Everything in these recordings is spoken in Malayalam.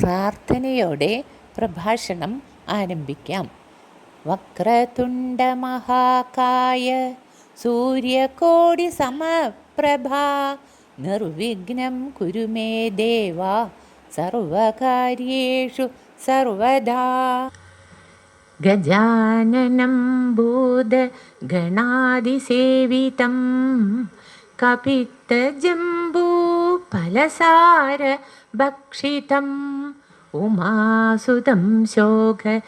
പ്രാർത്ഥനയോടെ പ്രഭാഷണം ആരംഭിക്കാം. വക്രതുണ്ട മഹാകായ സൂര്യകോടി സമപ്രഭ നിർവിഘ്നം കുരു മേ ദേവ സർവകാര്യേഷു സർവദാ. ഗജാനനം ഭൂതഗണാതിസേവിതം കപിത്തജംബൂഫലസാരഭക്ഷിതം ഉമാസുതം ശോകവിനാശകാരണം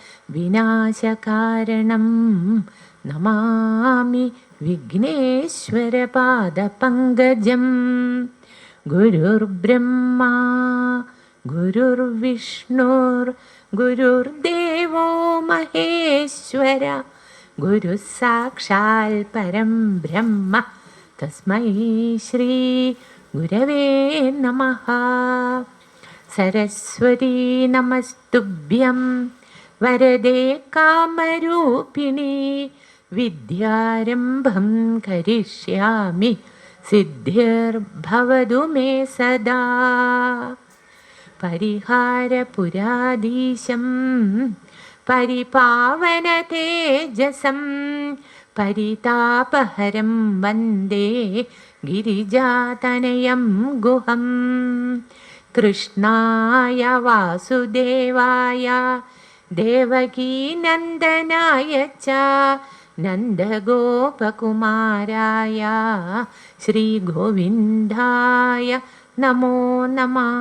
നമാമി വിഘ്നേശ്വരപാദപങ്കജം. ഗുരുർബ്രഹ്മാ ഗുരുർവിഷ്ണുർ ഗുരുർദേവോ മഹേശ്വര ഗുരു സാക്ഷാൽ പരം ബ്രഹ്മ തസ്മൈ ശ്രീ ഗുരവേ നമഃ. സരസ്വതീ നമസ്തുഭ്യം വരദേ കാമരൂപിണി വിദ്യാരംഭം കരിഷ്യാമി സിദ്ധിർഭവതു മേ സദാ. പരിഹാരപുരാധീശം പരിപാവനതേജസം പരിതാപഹരം വന്ദേ ഗിരിജാതനയം ഗുഹം. കൃഷ്ണായ വാസുദേവായ ദേവകീനന്ദനായ ച നന്ദഗോപകുമാരായ ശ്രീഗോവിന്ദായ നമോ നമഃ.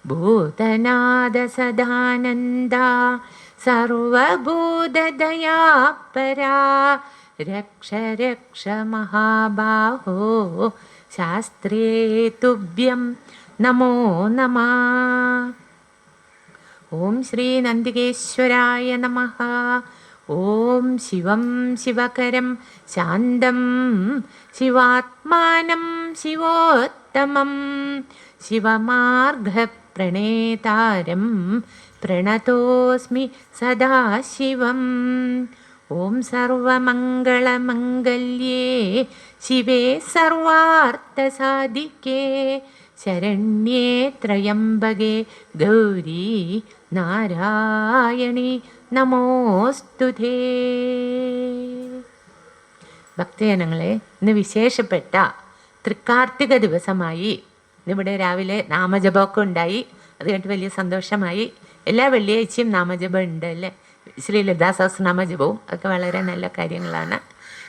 ഭൂതനാഥ സദാനന്ദ സർവഭൂതദയാപരാ രക്ഷ രക്ഷ മഹാബാഹോ ശാസ്ത്രേ തുഭ്യം നമോ നമഃ. ഓം ശ്രീ നന്ദികേശ്വരായ നമഃ. ഓം ശിവം ശിവകരം ശാന്തം ശിവാത്മാനം ശിവോത്തമം ശിവമാർഗപ്രണേതാരം പ്രണതോസ്മി സദാശിവം. ഓം സർവമംഗളമംഗല്യേ ശിവേ സർവാർത്ഥസാധികേ ശരണ്യേ ത്രയംബകേ ഗൗരി നാരായണി നമോസ്തുതേ. ഭക്തജനങ്ങളെ, ഇന്ന് വിശേഷപ്പെട്ട തൃക്കാർത്തിക ദിവസമായി. ഇന്നിവിടെ രാവിലെ നാമജപമൊക്കെ ഉണ്ടായി. അത് കഴിഞ്ഞിട്ട് വലിയ സന്തോഷമായി. എല്ലാ വെള്ളിയാഴ്ചയും നാമജപം ഉണ്ട് അല്ലേ? ശ്രീ ലളിതാ സഹസ്രനാമജപവും ഒക്കെ വളരെ നല്ല കാര്യങ്ങളാണ്.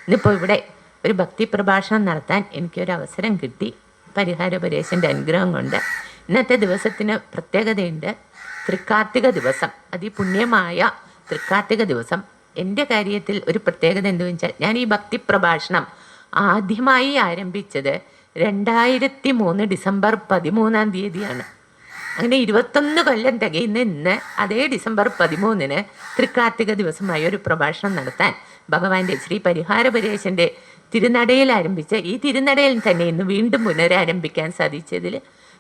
ഇന്നിപ്പോൾ ഇവിടെ ഒരു ഭക്തി പ്രഭാഷണം നടത്താൻ എനിക്കൊരു അവസരം കിട്ടി. പരിഹാരപരേശൻ്റെ അനുഗ്രഹം കൊണ്ട്. ഇന്നത്തെ ദിവസത്തിന് പ്രത്യേകതയുണ്ട്. തൃക്കാർത്തിക ദിവസം, അതിപുണ്യമായ തൃക്കാർത്തിക ദിവസം. എൻ്റെ കാര്യത്തിൽ ഒരു പ്രത്യേകത എന്തെന്ന് വെച്ചാൽ, ഞാൻ ഈ ഭക്തി പ്രഭാഷണം ആദ്യമായി ആരംഭിച്ചത് 2003 ഡിസംബർ 13 അങ്ങനെ 21 കൊല്ലം തികയുന്ന ഇന്ന് അതേ ഡിസംബർ 13 തൃക്കാർത്തിക ദിവസമായ ഒരു പ്രഭാഷണം നടത്താൻ ഭഗവാന്റെ ശ്രീ പരിഹാരപരേശൻ്റെ തിരുനടയിൽ ആരംഭിച്ച ഈ തിരുനടയിൽ തന്നെ ഇന്ന് വീണ്ടും പുനരാരംഭിക്കാൻ സാധിച്ചതിൽ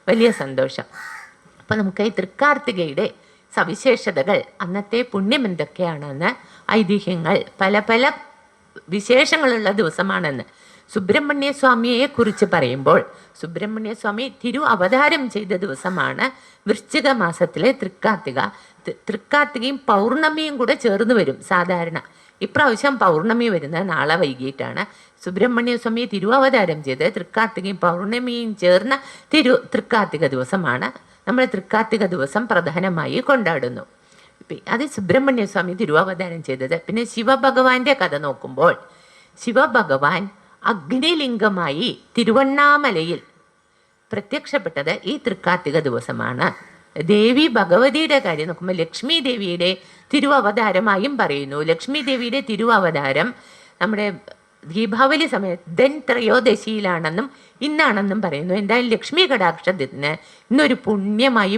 വലിയ സന്തോഷം. അപ്പോൾ നമുക്ക് ഈ തൃക്കാർത്തികയുടെ സവിശേഷതകൾ, അന്നത്തെ പുണ്യം എന്തൊക്കെയാണെന്ന്, ഐതിഹ്യങ്ങൾ, പല പല വിശേഷങ്ങളുള്ള ദിവസമാണെന്ന്. സുബ്രഹ്മണ്യ സ്വാമിയെ കുറിച്ച് പറയുമ്പോൾ, സുബ്രഹ്മണ്യ സ്വാമി തിരു അവതാരം ചെയ്ത ദിവസമാണ് വൃശ്ചിക മാസത്തിലെ തൃക്കാർത്തിക. തൃക്കാർത്തികയും പൗർണമിയും കൂടെ ചേർന്ന് വരും സാധാരണ. ഇപ്രാവശ്യം പൗർണമി വരുന്നത് നാളെ വൈകിട്ടാണ്. സുബ്രഹ്മണ്യ സ്വാമി തിരുവവതാരം ചെയ്ത് തൃക്കാർത്തികയും പൗർണമിയും ചേർന്ന തൃക്കാർത്തിക ദിവസമാണ് നമ്മൾ തൃക്കാർത്തിക ദിവസം പ്രധാനമായി കൊണ്ടാടുന്നു. അത് സുബ്രഹ്മണ്യ സ്വാമി തിരുവവതാരം ചെയ്തത്. പിന്നെ ശിവഭഗവാന്റെ കഥ നോക്കുമ്പോൾ, ശിവഭഗവാൻ അഗ്നിലിംഗമായി തിരുവണ്ണാമലയിൽ പ്രത്യക്ഷപ്പെട്ടത് ഈ തൃക്കാർത്തിക ദിവസമാണ്. ദേവി ഭഗവതിയുടെ കാര്യം നോക്കുമ്പോൾ ലക്ഷ്മി ദേവിയുടെ തിരുവവതാരമായും പറയുന്നു. ലക്ഷ്മി ദേവിയുടെ തിരുവവതാരം നമ്മുടെ ദീപാവലി സമയത്ത് ധൻത്രയോദശിയിലാണെന്നും ഇന്നാണെന്നും പറയുന്നു. എന്തായാലും ലക്ഷ്മി കടാക്ഷത്തിന് ഇന്നൊരു പുണ്യമായി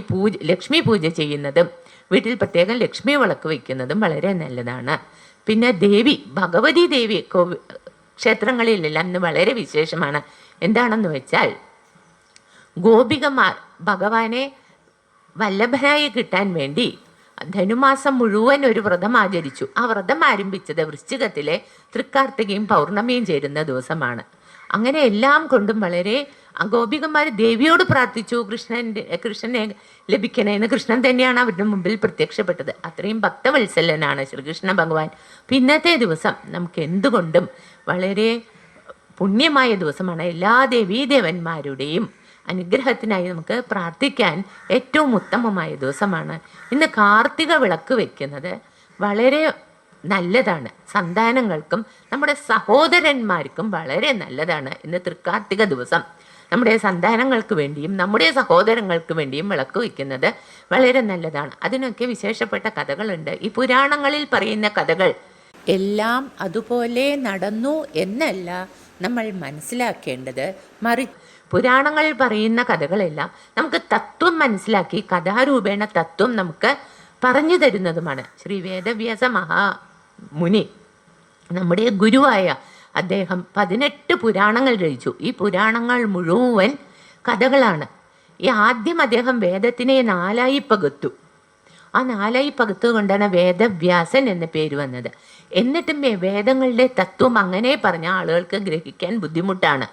ലക്ഷ്മി പൂജ ചെയ്യുന്നതും വീട്ടിൽ പ്രത്യേകം ലക്ഷ്മി വിളക്ക് വയ്ക്കുന്നതും വളരെ നല്ലതാണ്. പിന്നെ ദേവി ഭഗവതി ദേവി ക്ഷേത്രങ്ങളിലെല്ലാം ഇന്ന് വളരെ വിശേഷമാണ്. എന്താണെന്ന് വെച്ചാൽ, ഗോപികമാർ ഭഗവാനെ വല്ലഭനായി കിട്ടാൻ വേണ്ടി ധനുമാസം മുഴുവൻ ഒരു വ്രതം ആചരിച്ചു. ആ വ്രതം ആരംഭിച്ചത് വൃശ്ചികത്തിലെ തൃക്കാർത്തികയും പൗർണമിയും ചേരുന്ന ദിവസമാണ്. അങ്ങനെ എല്ലാം കൊണ്ടും വളരെ ഗോപികന്മാർ ദേവിയോട് പ്രാർത്ഥിച്ചു കൃഷ്ണനെ ലഭിക്കണേന്ന്. കൃഷ്ണൻ തന്നെയാണ് അവരുടെ മുമ്പിൽ പ്രത്യക്ഷപ്പെട്ടത്. അത്രയും ഭക്തവത്സലനാണ് ശ്രീകൃഷ്ണ ഭഗവാൻ. ഇന്നത്തെ ദിവസം നമുക്ക് എന്തുകൊണ്ടും വളരെ പുണ്യമായ ദിവസമാണ്. എല്ലാ ദേവീദേവന്മാരുടെയും അനുഗ്രഹത്തിനായി നമുക്ക് പ്രാർത്ഥിക്കാൻ ഏറ്റവും ഉത്തമമായ ദിവസമാണ്. ഇന്ന് കാർത്തിക വിളക്ക് വെക്കുന്നത് വളരെ നല്ലതാണ്. സന്താനങ്ങൾക്കും നമ്മുടെ സഹോദരന്മാർക്കും വളരെ നല്ലതാണ്. ഇന്ന് തൃക്കാർത്തിക ദിവസം നമ്മുടെ സന്താനങ്ങൾക്ക് വേണ്ടിയും നമ്മുടെ സഹോദരങ്ങൾക്ക് വേണ്ടിയും വിളക്ക് വയ്ക്കുന്നത് വളരെ നല്ലതാണ്. അതിനൊക്കെ വിശേഷപ്പെട്ട കഥകളുണ്ട്. ഈ പുരാണങ്ങളിൽ പറയുന്ന കഥകൾ എല്ലാം അതുപോലെ നടന്നു എന്നല്ല നമ്മൾ മനസ്സിലാക്കേണ്ടത്. പുരാണങ്ങളിൽ പറയുന്ന കഥകളെല്ലാം നമുക്ക് തത്വം മനസ്സിലാക്കി കഥാരൂപേണ തത്വം നമുക്ക് പറഞ്ഞു തരുന്നതുമാണ്. ശ്രീ വേദവ്യാസ മഹാമുനി നമ്മുടെ ഗുരുവായ അദ്ദേഹം 18 പുരാണങ്ങൾ രചിച്ചു. ഈ പുരാണങ്ങൾ മുഴുവൻ കഥകളാണ്. ഈ ആദ്യം അദ്ദേഹം വേദത്തിനെ 4ആയി പകുത്തു. ആ 4ആയി പകുത്തു കൊണ്ടാണ് വേദവ്യാസൻ എന്ന പേര് വന്നത്. എന്നിട്ടും വേദങ്ങളുടെ തത്വം അങ്ങനെ പറഞ്ഞ ആളുകൾക്ക് ഗ്രഹിക്കാൻ ബുദ്ധിമുട്ടാണ്.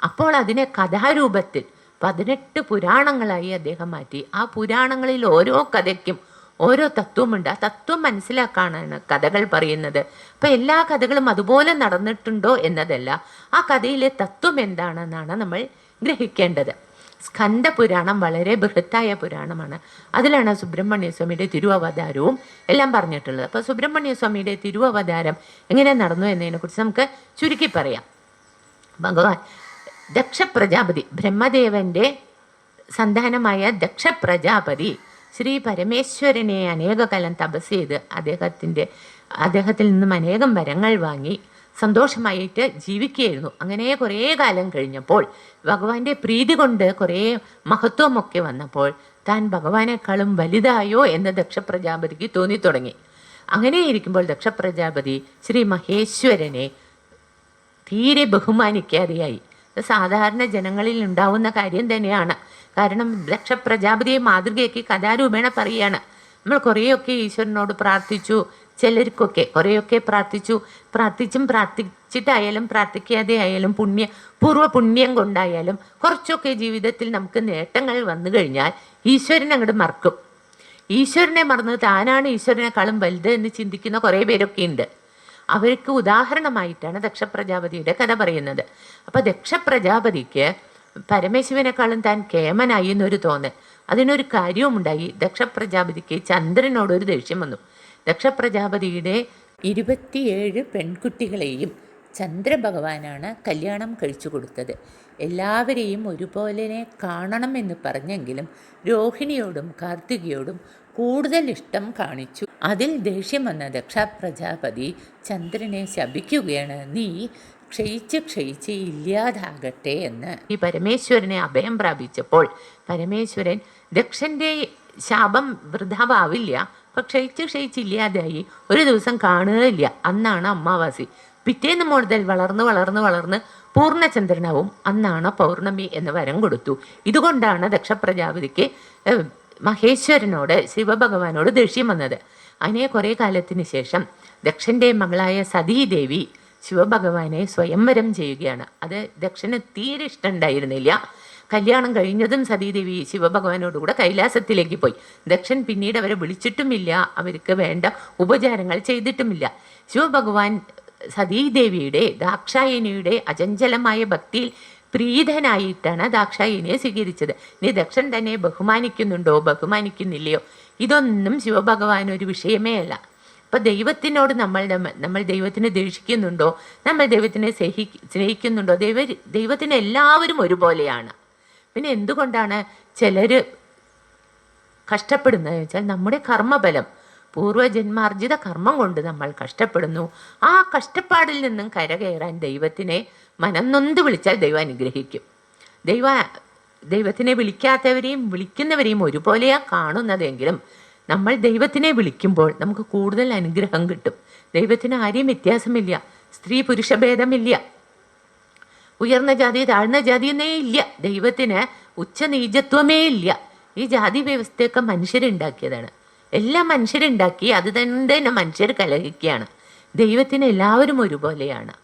അപ്പോൾ അതിനെ കഥാരൂപത്തിൽ 18 പുരാണങ്ങളായി അദ്ദേഹം മാറ്റി. ആ പുരാണങ്ങളിൽ ഓരോ കഥയ്ക്കും ഓരോ തത്വമുണ്ട്. ആ തത്വം മനസ്സിലാക്കാനാണ് കഥകൾ പറയുന്നത്. അപ്പം എല്ലാ കഥകളും അതുപോലെ നടന്നിട്ടുണ്ടോ എന്നതല്ല, ആ കഥയിലെ തത്വം എന്താണെന്നാണ് നമ്മൾ ഗ്രഹിക്കേണ്ടത്. സ്കന്ദപുരാണം വളരെ ബൃഹത്തായ പുരാണമാണ്. അതിലാണ് സുബ്രഹ്മണ്യ സ്വാമിയുടെ തിരുവവതാരവും എല്ലാം പറഞ്ഞിട്ടുള്ളത്. അപ്പോൾ സുബ്രഹ്മണ്യ സ്വാമിയുടെ തിരുവവതാരം എങ്ങനെ നടന്നു എന്നതിനെക്കുറിച്ച് നമുക്ക് ചുരുക്കി പറയാം. ഭഗവാൻ ദക്ഷ പ്രജാപതി, ബ്രഹ്മദേവന്റെ സന്താനമായ ദക്ഷ പ്രജാപതി ശ്രീ പരമേശ്വരനെ അനേക കാലം തപസ് ചെയ്ത് അദ്ദേഹത്തിൽ നിന്നും അനേകം വരങ്ങൾ വാങ്ങി സന്തോഷമായിട്ട് ജീവിക്കുകയായിരുന്നു. അങ്ങനെ കുറേ കാലം കഴിഞ്ഞപ്പോൾ ഭഗവാന്റെ പ്രീതി കൊണ്ട് കുറേ മഹത്വമൊക്കെ വന്നപ്പോൾ താൻ ഭഗവാനേക്കാളും വലുതായോ എന്ന് ദക്ഷപ്രജാപതിക്ക് തോന്നിത്തുടങ്ങി. അങ്ങനെ ഇരിക്കുമ്പോൾ ദക്ഷപ്രജാപതി ശ്രീ മഹേശ്വരനെ തീരെ ബഹുമാനിക്കാതെയായി. സാധാരണ ജനങ്ങളിൽ ഉണ്ടാവുന്ന കാര്യം തന്നെയാണ്. കാരണം ദക്ഷപ്രജാപതിയെ മാതൃകയാക്കി കഥാരൂപേണ പറയുകയാണ്. നമ്മൾ കുറേയൊക്കെ ഈശ്വരനോട് പ്രാർത്ഥിച്ചു, ചിലർക്കൊക്കെ കുറേയൊക്കെ പ്രാർത്ഥിച്ചും പ്രാർത്ഥിച്ചിട്ടായാലും പ്രാർത്ഥിക്കാതെ ആയാലും പൂർവ്വപുണ്യം കൊണ്ടായാലും കുറച്ചൊക്കെ ജീവിതത്തിൽ നമുക്ക് നേട്ടങ്ങൾ വന്നു കഴിഞ്ഞാൽ ഈശ്വരനെ അങ്ങോട്ട് മറക്കും. ഈശ്വരനെ മറന്ന് താനാണ് ഈശ്വരനെക്കാളും വലുത് എന്ന് ചിന്തിക്കുന്ന കുറേ പേരൊക്കെ ഉണ്ട്. അവർക്ക് ഉദാഹരണമായിട്ടാണ് ദക്ഷപ്രജാപതിയുടെ കഥ പറയുന്നത്. അപ്പോൾ ദക്ഷപ്രജാപതിക്ക് പരമശിവനേക്കാളും താൻ കേമനായി എന്നൊരു തോന്നൽ. അതിനൊരു കാര്യവും ഉണ്ടായി. ദക്ഷപ്രജാപതിക്ക് ചന്ദ്രനോടൊരു ദേഷ്യം വന്നു. ദക്ഷപ്രജാപതിയുടെ 27 പെൺകുട്ടികളെയും ചന്ദ്രഭഗവാനാണ് കല്യാണം കഴിച്ചു കൊടുത്തത്. എല്ലാവരെയും ഒരുപോലെ കാണണമെന്ന് പറഞ്ഞെങ്കിലും രോഹിണിയോടും കാർത്തികയോടും കൂടുതൽ ഇഷ്ടം കാണിച്ചു. അതിൽ ദേഷ്യം വന്ന ദക്ഷപ്രജാപതി ചന്ദ്രനെ ശപിക്കുകയാണ്, നീ ക്ഷയിച്ച് ഇല്ലാതാകട്ടെ എന്ന്. ഈ പരമേശ്വരനെ അഭയം പ്രാപിച്ചപ്പോൾ പരമേശ്വരൻ ദക്ഷന്റെ ശാപം വൃഥാവാവില്ല, അപ്പം ക്ഷയിച്ചില്ലാതായി. ഒരു ദിവസം കാണുകയില്ല. അന്നാണ് അമാവാസി. പിറ്റേന്ന് മുതൽ വളർന്ന് പൂർണ്ണചന്ദ്രനാവും. അന്നാണ് പൗർണമി എന്ന് വരം കൊടുത്തു. ഇതുകൊണ്ടാണ് ദക്ഷപ്രജാപതിക്ക് മഹേശ്വരനോട് ശിവഭഗവാനോട് ദേഷ്യം വന്നത്. അങ്ങനെ കുറേ കാലത്തിന് ശേഷം ദക്ഷന്റെ മകളായ സതീദേവി ശിവഭഗവാനെ സ്വയംവരം ചെയ്യുകയാണ്. അത് ദക്ഷന് തീരെ ഇഷ്ടമുണ്ടായിരുന്നില്ല. കല്യാണം കഴിഞ്ഞതും സതീദേവി ശിവഭഗവാനോടുകൂടെ കൈലാസത്തിലേക്ക് പോയി. ദക്ഷൻ പിന്നീട് അവരെ വിളിച്ചിട്ടുമില്ല, അവർക്ക് വേണ്ട ഉപചാരങ്ങൾ ചെയ്തിട്ടുമില്ല. ശിവഭഗവാൻ സതീദേവിയുടെ ദാക്ഷായണിയുടെ അചഞ്ചലമായ ഭക്തിയിൽ പ്രീതനായിട്ടാണ് ദാക്ഷായണിയെ സ്വീകരിച്ചത്. ഇനി ദക്ഷൻ തന്നെ ബഹുമാനിക്കുന്നില്ലയോ, ഇതൊന്നും ശിവഭഗവാൻ ഒരു വിഷയമേ അല്ല. അപ്പം ദൈവത്തിനോട് നമ്മൾ ദൈവത്തിനെ ദേഷിക്കുന്നുണ്ടോ, നമ്മൾ ദൈവത്തിനെ സ്നേഹിക്കുന്നുണ്ടോ? ദൈവത്തിന് എല്ലാവരും ഒരുപോലെയാണ്. പിന്നെ എന്തുകൊണ്ടാണ് ചിലർ കഷ്ടപ്പെടുന്നത് വെച്ചാൽ നമ്മുടെ കർമ്മബലം, പൂർവ്വജന്മാർജിത കർമ്മം കൊണ്ട് നമ്മൾ കഷ്ടപ്പെടുന്നു. ആ കഷ്ടപ്പാടിൽ നിന്നും കരകയറാൻ ദൈവത്തിനെ മനംനൊന്ത് വിളിച്ചാൽ ദൈവം അനുഗ്രഹിക്കും. ദൈവത്തിനെ വിളിക്കാത്തവരെയും വിളിക്കുന്നവരെയും ഒരുപോലെയാണ് കാണുന്നതെങ്കിലും നമ്മൾ ദൈവത്തിനെ വിളിക്കുമ്പോൾ നമുക്ക് കൂടുതൽ അനുഗ്രഹം കിട്ടും. ദൈവത്തിന് ആരെയും വ്യത്യാസമില്ല, സ്ത്രീ പുരുഷ ഭേദമില്ല, ഉയർന്ന ജാതി താഴ്ന്ന ജാതി എന്നേ ഇല്ല. ദൈവത്തിന് ഉച്ചനീചത്വമേ ഇല്ല. ഈ ജാതി വ്യവസ്ഥയൊക്കെ മനുഷ്യരുണ്ടാക്കിയതാണ്. എല്ലാം മനുഷ്യരുണ്ടാക്കി അത് തന്നെ മനുഷ്യർ കലഹിക്കുകയാണ്. ദൈവത്തിന് എല്ലാവരും ഒരുപോലെയാണ്.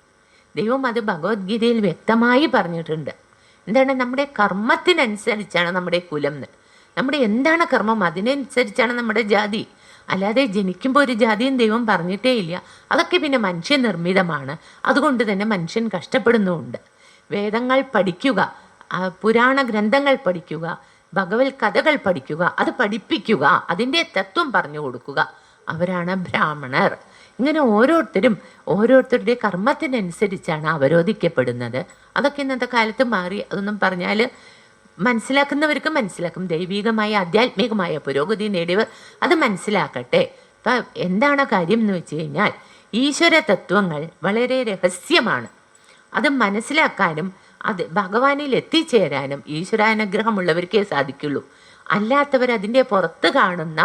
ദൈവം അത് ഭഗവത്ഗീതയിൽ വ്യക്തമായി പറഞ്ഞിട്ടുണ്ട്. എന്താണ്? നമ്മുടെ കർമ്മത്തിനനുസരിച്ചാണ് നമ്മുടെ കുലം എന്ന്. നമ്മുടെ എന്താണ് കർമ്മം അതിനനുസരിച്ചാണ് നമ്മുടെ ജാതി. അല്ലാതെ ജനിക്കുമ്പോൾ ഒരു ജാതിയും ദൈവം പറഞ്ഞിട്ടേ ഇല്ല. അതൊക്കെ പിന്നെ മനുഷ്യനിർമ്മിതമാണ്. അതുകൊണ്ട് തന്നെ മനുഷ്യൻ കഷ്ടപ്പെടുന്നുമുണ്ട്. വേദങ്ങൾ പഠിക്കുക, പുരാണ ഗ്രന്ഥങ്ങൾ പഠിക്കുക, ഭഗവത് കഥകൾ പഠിക്കുക, അത് പഠിപ്പിക്കുക, അതിൻ്റെ തത്വം പറഞ്ഞു കൊടുക്കുക, അവരാണ് ബ്രാഹ്മണർ. ഇങ്ങനെ ഓരോരുത്തരുടെ കർമ്മത്തിനനുസരിച്ചാണ് അവരോധിക്കപ്പെടുന്നത്. അതൊക്കെ ഇന്നത്തെ കാലത്ത് മാറി. അതൊന്നും പറഞ്ഞാൽ മനസ്സിലാക്കുന്നവർക്ക് മനസ്സിലാക്കും. ദൈവികമായ ആധ്യാത്മികമായ പുരോഗതി നേടിയവർ അത് മനസ്സിലാക്കട്ടെ. ഇപ്പം എന്താണ് കാര്യം എന്ന് വെച്ച് കഴിഞ്ഞാൽ, ഈശ്വര തത്വങ്ങൾ വളരെ രഹസ്യമാണ്. അത് മനസ്സിലാക്കാനും അത് ഭഗവാനിൽ എത്തിച്ചേരാനും ഈശ്വരാനുഗ്രഹമുള്ളവർക്കേ സാധിക്കുള്ളൂ. അല്ലാത്തവർ അതിൻ്റെ പുറത്ത് കാണുന്ന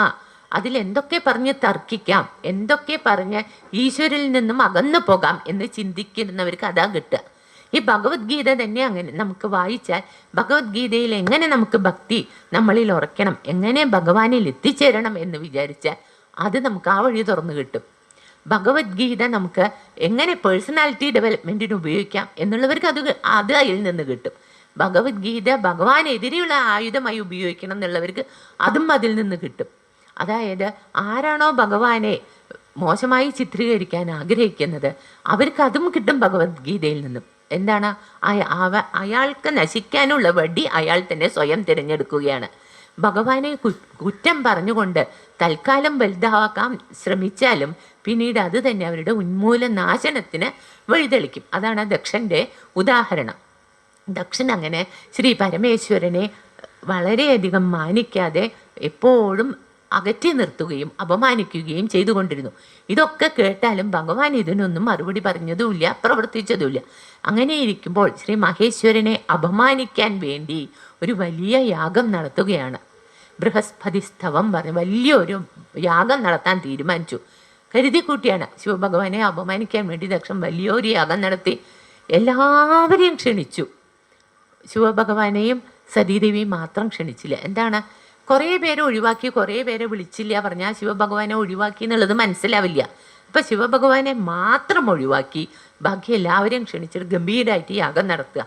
അതിലെന്തൊക്കെ പറഞ്ഞ് തർക്കിക്കാം, എന്തൊക്കെ പറഞ്ഞ് ഈശ്വരിൽ നിന്നും അകന്നു പോകാം എന്ന് ചിന്തിക്കുന്നവർക്ക് അതാ കിട്ടുക. ഈ ഭഗവത്ഗീത തന്നെ അങ്ങനെ നമുക്ക് വായിച്ചാൽ ഭഗവത്ഗീതയിൽ എങ്ങനെ നമുക്ക് ഭക്തി നമ്മളിൽ ഉറയ്ക്കണം, എങ്ങനെ ഭഗവാനിൽ എത്തിച്ചേരണം എന്ന് വിചാരിച്ചാൽ അത് നമുക്ക് ആ വഴി തുറന്നു കിട്ടും. ഭഗവത്ഗീത നമുക്ക് എങ്ങനെ പേഴ്സണാലിറ്റി ഡെവലപ്മെൻറ്റിന് ഉപയോഗിക്കാം എന്നുള്ളവർക്ക് അത് അതിൽ നിന്ന് കിട്ടും. ഭഗവത്ഗീത ഭഗവാനെതിരെയുള്ള ആയുധമായി ഉപയോഗിക്കണം എന്നുള്ളവർക്ക് അതും അതിൽ നിന്ന് കിട്ടും. അതായത് ആരാണോ ഭഗവാനെ മോശമായി ചിത്രീകരിക്കാൻ ആഗ്രഹിക്കുന്നത് അവർക്ക് അതും കിട്ടും ഭഗവത്ഗീതയിൽ നിന്നും. എന്താണ്? അയാൾക്ക് നശിക്കാനുള്ള വഴി അയാൾ തന്നെ സ്വയം തിരഞ്ഞെടുക്കുകയാണ്. ഭഗവാനെ കുറ്റം പറഞ്ഞുകൊണ്ട് തൽക്കാലം വലുതാക്കാൻ ശ്രമിച്ചാലും പിന്നീട് അത് തന്നെ അവരുടെ ഉന്മൂലനാശനത്തിന് വഴിതെളിക്കും. അതാണ് ദക്ഷൻ്റെ ഉദാഹരണം. ദക്ഷൻ അങ്ങനെ ശ്രീ പരമേശ്വരനെ വളരെയധികം മാനിക്കാതെ എപ്പോഴും അകറ്റി നിർത്തുകയും അപമാനിക്കുകയും ചെയ്തുകൊണ്ടിരുന്നു. ഇതൊക്കെ കേട്ടാലും ഭഗവാൻ ഇതിനൊന്നും മറുപടി പറഞ്ഞതുമില്ല, പ്രവർത്തിച്ചതുമില്ല. അങ്ങനെ ഇരിക്കുമ്പോൾ ശ്രീ മഹേശ്വരനെ അപമാനിക്കാൻ വേണ്ടി ഒരു വലിയ യാഗം നടത്തുകയാണ്. ബൃഹസ്പതിസ്തവം പറഞ്ഞ് വലിയൊരു യാഗം നടത്താൻ തീരുമാനിച്ചു. കരുതിക്കൂട്ടിയാണ്. ശിവഭഗവാനെ അപമാനിക്കാൻ വേണ്ടി ദക്ഷൻ വലിയൊരു യാഗം നടത്തി. എല്ലാവരെയും ക്ഷണിച്ചു. ശിവഭഗവാനെയും സതീദേവിയും മാത്രം ക്ഷണിച്ചില്ല. എന്താണ്? കുറേ പേരെ ഒഴിവാക്കി, കുറേ പേരെ വിളിച്ചില്ല പറഞ്ഞാൽ ശിവഭഗവാനെ ഒഴിവാക്കി എന്നുള്ളത് മനസ്സിലാവില്ല. അപ്പം ശിവഭഗവാനെ മാത്രം ഒഴിവാക്കി ബാക്കി എല്ലാവരെയും ക്ഷണിച്ചിട്ട് ഗംഭീരമായിട്ട് യാഗം നടത്തുക.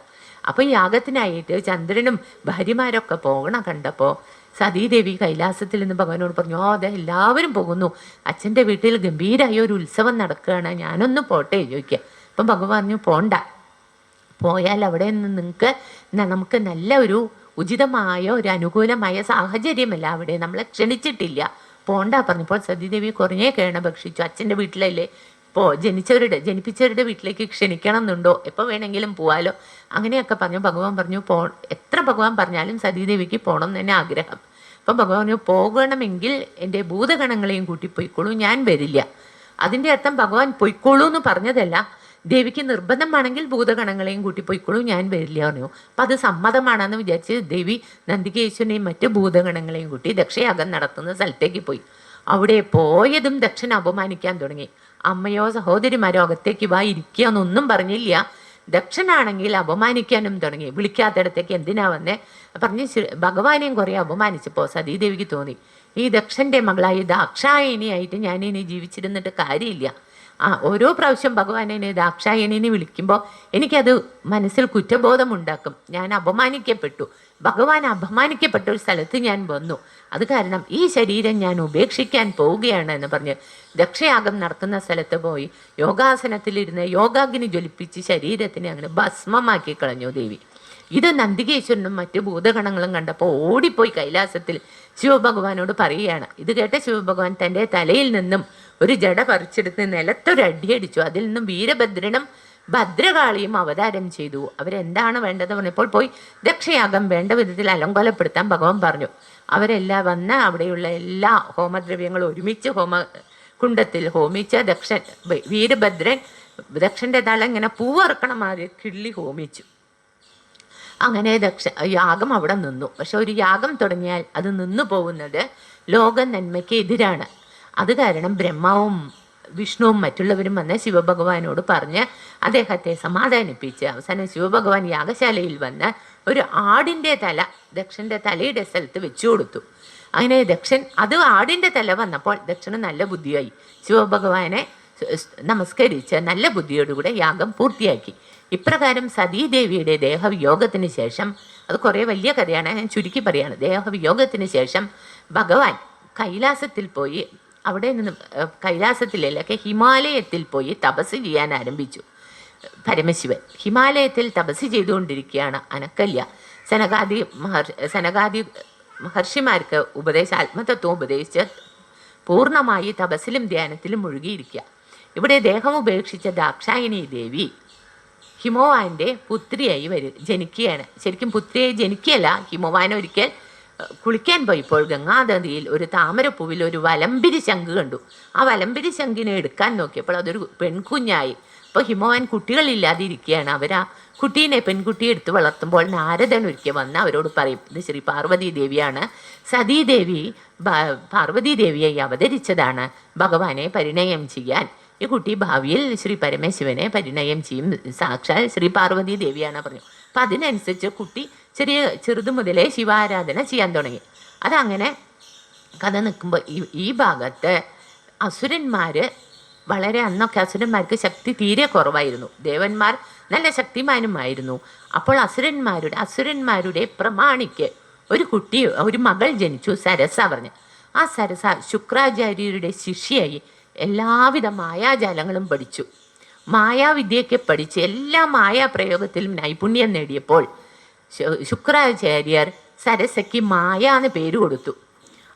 അപ്പം യാഗത്തിനായിട്ട് ചന്ദ്രനും ഭാര്യമാരൊക്കെ പോകണ കണ്ടപ്പോൾ സതീദേവി കൈലാസത്തിൽ നിന്ന് ഭഗവാനോട് പറഞ്ഞു, അതെ എല്ലാവരും പോകുന്നു, അച്ഛൻ്റെ വീട്ടിൽ ഗംഭീരമായ ഒരു ഉത്സവം നടക്കുകയാണ്, ഞാനൊന്ന് പോട്ടെ ചോദിക്കുക. അപ്പം ഭഗവാൻ പറഞ്ഞു, പോണ്ട, പോയാൽ അവിടെ നിന്ന് നമുക്ക് നല്ല ഒരു ഉചിതമായ ഒരു അനുകൂലമായ സാഹചര്യമല്ല, അവിടെ നമ്മളെ ക്ഷണിച്ചിട്ടില്ല, പോണ്ട പറഞ്ഞപ്പോൾ സതീദേവി കുറഞ്ഞേ കേണ ഭക്ഷിച്ചു. അച്ഛൻ്റെ വീട്ടിലല്ലേ, ജനിപ്പിച്ചവരുടെ വീട്ടിലേക്ക് ക്ഷണിക്കണം എന്നുണ്ടോ, എപ്പോൾ വേണമെങ്കിലും പോവാലോ, അങ്ങനെയൊക്കെ പറഞ്ഞു. ഭഗവാൻ പറഞ്ഞു എത്ര ഭഗവാൻ പറഞ്ഞാലും സതീദേവിക്ക് പോകണം എന്ന് തന്നെ ആഗ്രഹം. അപ്പം ഭഗവാൻ പറഞ്ഞു, പോകണമെങ്കിൽ എൻ്റെ ഭൂതഗണങ്ങളെയും കൂട്ടി പോയിക്കോളൂ, ഞാൻ വരില്ല. അതിൻ്റെ അർത്ഥം ഭഗവാൻ പൊയ്ക്കോളൂ എന്ന് പറഞ്ഞതല്ല, ദേവിക്ക് നിർബന്ധമാണെങ്കിൽ ഭൂതഗണങ്ങളെയും കൂട്ടി പോയിക്കോളൂ, ഞാൻ വരില്ല പറഞ്ഞു. അപ്പം അത് സമ്മതമാണെന്ന് വിചാരിച്ച് ദേവി നന്ദികേശ്വരനെയും മറ്റ് ഭൂതഗണങ്ങളെയും കൂട്ടി ദക്ഷയാഗം നടത്തുന്ന സ്ഥലത്തേക്ക് പോയി. അവിടെ പോയതും ദക്ഷൻ അപമാനിക്കാൻ തുടങ്ങി. അമ്മയോ സഹോദരിമാരോ അകത്തേക്ക് വാ, ഇരിക്കുക എന്നൊന്നും പറഞ്ഞില്ല. ദക്ഷനാണെങ്കിൽ അപമാനിക്കാനും തുടങ്ങി. വിളിക്കാത്തിടത്തേക്ക് എന്തിനാ വന്നേ പറഞ്ഞ് ഭഗവാനെയും കുറേ അപമാനിച്ചപ്പോൾ സതീദേവിക്ക് തോന്നി, ഈ ദക്ഷൻ്റെ മകളായി ദാക്ഷായണിയായിട്ട് ഞാനിനി ജീവിച്ചിരുന്നിട്ട് കാര്യമില്ല. ഓരോ പ്രാവശ്യം ഭഗവാനെ ദാക്ഷായണിനെ വിളിക്കുമ്പോൾ എനിക്കത് മനസ്സിൽ കുറ്റബോധം ഉണ്ടാക്കും. ഞാൻ അപമാനിക്കപ്പെട്ടു, ഭഗവാൻ അപമാനിക്കപ്പെട്ട ഒരു സ്ഥലത്ത് ഞാൻ വന്നു, അത് കാരണം ഈ ശരീരം ഞാൻ ഉപേക്ഷിക്കാൻ പോവുകയാണ് എന്ന് പറഞ്ഞ് ദക്ഷയാഗം നടത്തുന്ന സ്ഥലത്ത് പോയി യോഗാസനത്തിലിരുന്ന് യോഗാഗ്നി ജ്വലിപ്പിച്ച് ശരീരത്തിനെ അങ്ങനെ ഭസ്മമാക്കി കളഞ്ഞു ദേവി. ഇത് നന്ദികേശ്വരനും മറ്റു ഭൂതഗണങ്ങളും കണ്ടപ്പോൾ ഓടിപ്പോയി കൈലാസത്തിൽ ശിവഭഗവാനോട് പറയുകയാണ്. ഇത് കേട്ട ശിവഭഗവാൻ തൻ്റെ തലയിൽ നിന്നും ഒരു ജട പറിച്ചെടുത്ത് നിലത്തൊരടിയടിച്ചു. അതിൽ നിന്നും വീരഭദ്രനും ഭദ്രകാളിയും അവതാരം ചെയ്തു. അവരെന്താണ് വേണ്ടത് പറഞ്ഞപ്പോൾ പോയി ദക്ഷയാഗം വേണ്ട വിധത്തിൽ അലങ്കോലപ്പെടുത്താൻ ഭഗവാൻ പറഞ്ഞു. അവരെല്ലാം വന്ന് അവിടെയുള്ള എല്ലാ ഹോമദ്രവ്യങ്ങളും ഒരുമിച്ച് ഹോമകുണ്ടത്തിൽ ഹോമിച്ച വീരഭദ്രൻ ദക്ഷൻ്റെ തല ഇങ്ങനെ പൂവറക്കണ മാതിരി കിള്ളി ഹോമിച്ചു. അങ്ങനെ യാഗം അവിടെ നിന്നു. പക്ഷെ ഒരു യാഗം തുടങ്ങിയാൽ അത് നിന്നു പോകുന്നത് ലോക നന്മയ്ക്ക് എതിരാണ്. അത് കാരണം ബ്രഹ്മാവും വിഷ്ണുവും മറ്റുള്ളവരും വന്ന് ശിവഭഗവാനോട് പറഞ്ഞ് അദ്ദേഹത്തെ സമാധാനിപ്പിച്ച് അവസാനം ശിവഭഗവാൻ യാഗശാലയിൽ വന്ന് ഒരു ആടിൻ്റെ തല ദക്ഷൻ്റെ തലയുടെ സ്ഥലത്ത് വെച്ചു കൊടുത്തു. അങ്ങനെ ദക്ഷൻ അത് ആടിൻ്റെ തല വന്നപ്പോൾ ദക്ഷന് നല്ല ബുദ്ധിയായി. ശിവഭഗവാനെ നമസ്കരിച്ച് നല്ല ബുദ്ധിയോടുകൂടെ യാഗം പൂർത്തിയാക്കി. ഇപ്രകാരം സതീദേവിയുടെ ദേഹവിയോഗത്തിന് ശേഷം, അത് കുറേ വലിയ കഥയാണ്, ഞാൻ ചുരുക്കി പറയാണ്. ദേഹവിയോഗത്തിന് ശേഷം ഭഗവാൻ കൈലാസത്തിൽ പോയി, അവിടെ നിന്ന് കൈലാസത്തിലൊക്കെ ഹിമാലയത്തിൽ പോയി തപസ് ചെയ്യാൻ ആരംഭിച്ചു. പരമശിവൻ ഹിമാലയത്തിൽ തപസ് ചെയ്തുകൊണ്ടിരിക്കുകയാണ്. അനക്കല്യ സനകാദി മഹർഷിമാർക്ക് ആത്മതത്വം ഉപദേശിച്ച് പൂർണ്ണമായി തപസ്സിലും ധ്യാനത്തിലും മുഴുകിയിരിക്കുക. ഇവിടെ ദേഹം ഉപേക്ഷിച്ച ദാക്ഷായണി ദേവി ഹിമവാന്റെ പുത്രിയായി ജനിക്കുകയാണ്. ശരിക്കും പുത്രിയായി ജനിക്കുകയല്ല, ഹിമവാൻ ഒരിക്കൽ കുളിക്കാൻ പോയപ്പോൾ ഗംഗാനദിയിൽ ഒരു താമരപ്പൂവിൽ ഒരു വലമ്പിരി ശംഖ് കണ്ടു. ആ വലമ്പിരി ശംഖിനെ എടുക്കാൻ നോക്കിയപ്പോൾ അതൊരു പെൺകുഞ്ഞായി. അപ്പോൾ ഹിമവാൻ കുട്ടികളില്ലാതിരിക്കുകയാണ്. അവരാ കുട്ടീനെ പെൺകുട്ടിയെ എടുത്ത് വളർത്തുമ്പോൾ നാരദൻ ഒരിക്കൽ വന്ന് അവരോട് പറയും, ഇത് ശ്രീ പാർവതി ദേവിയാണ്, സതീദേവി പാർവതി ദേവിയായി അവതരിച്ചതാണ് ഭഗവാനെ പരിണയം ചെയ്യാൻ. ഈ കുട്ടി ഭാവിയിൽ ശ്രീ പരമശിവനെ പരിണയം ചെയ്യും, സാക്ഷാൽ ശ്രീ പാർവതി ദേവിയാണ് പറഞ്ഞു. അപ്പം അതിനനുസരിച്ച് കുട്ടി ചെറുതു മുതലേ ശിവാരാധന ചെയ്യാൻ തുടങ്ങി. അതങ്ങനെ കഥ നിൽക്കുമ്പോൾ ഈ ഭാഗത്ത് അസുരന്മാർ വളരെ, അന്നൊക്കെ അസുരന്മാർക്ക് ശക്തി തീരെ കുറവായിരുന്നു, ദേവന്മാർ നല്ല ശക്തിമാനുമായിരുന്നു. അപ്പോൾ അസുരന്മാരുടെ പ്രമാണിക്ക് ഒരു മകൾ ജനിച്ചു, സരസ പറഞ്ഞു. ആ സരസ ശുക്രാചാര്യരുടെ ശിഷ്യയായി എല്ലാവിധ മായാജാലങ്ങളും പഠിച്ചു. മായാവിദ്യയൊക്കെ പഠിച്ച് എല്ലാ മായാപ്രയോഗത്തിലും നൈപുണ്യം നേടിയപ്പോൾ ശുക്രാചാര്യർ സരസയ്ക്ക് മായ എന്ന് പേര് കൊടുത്തു.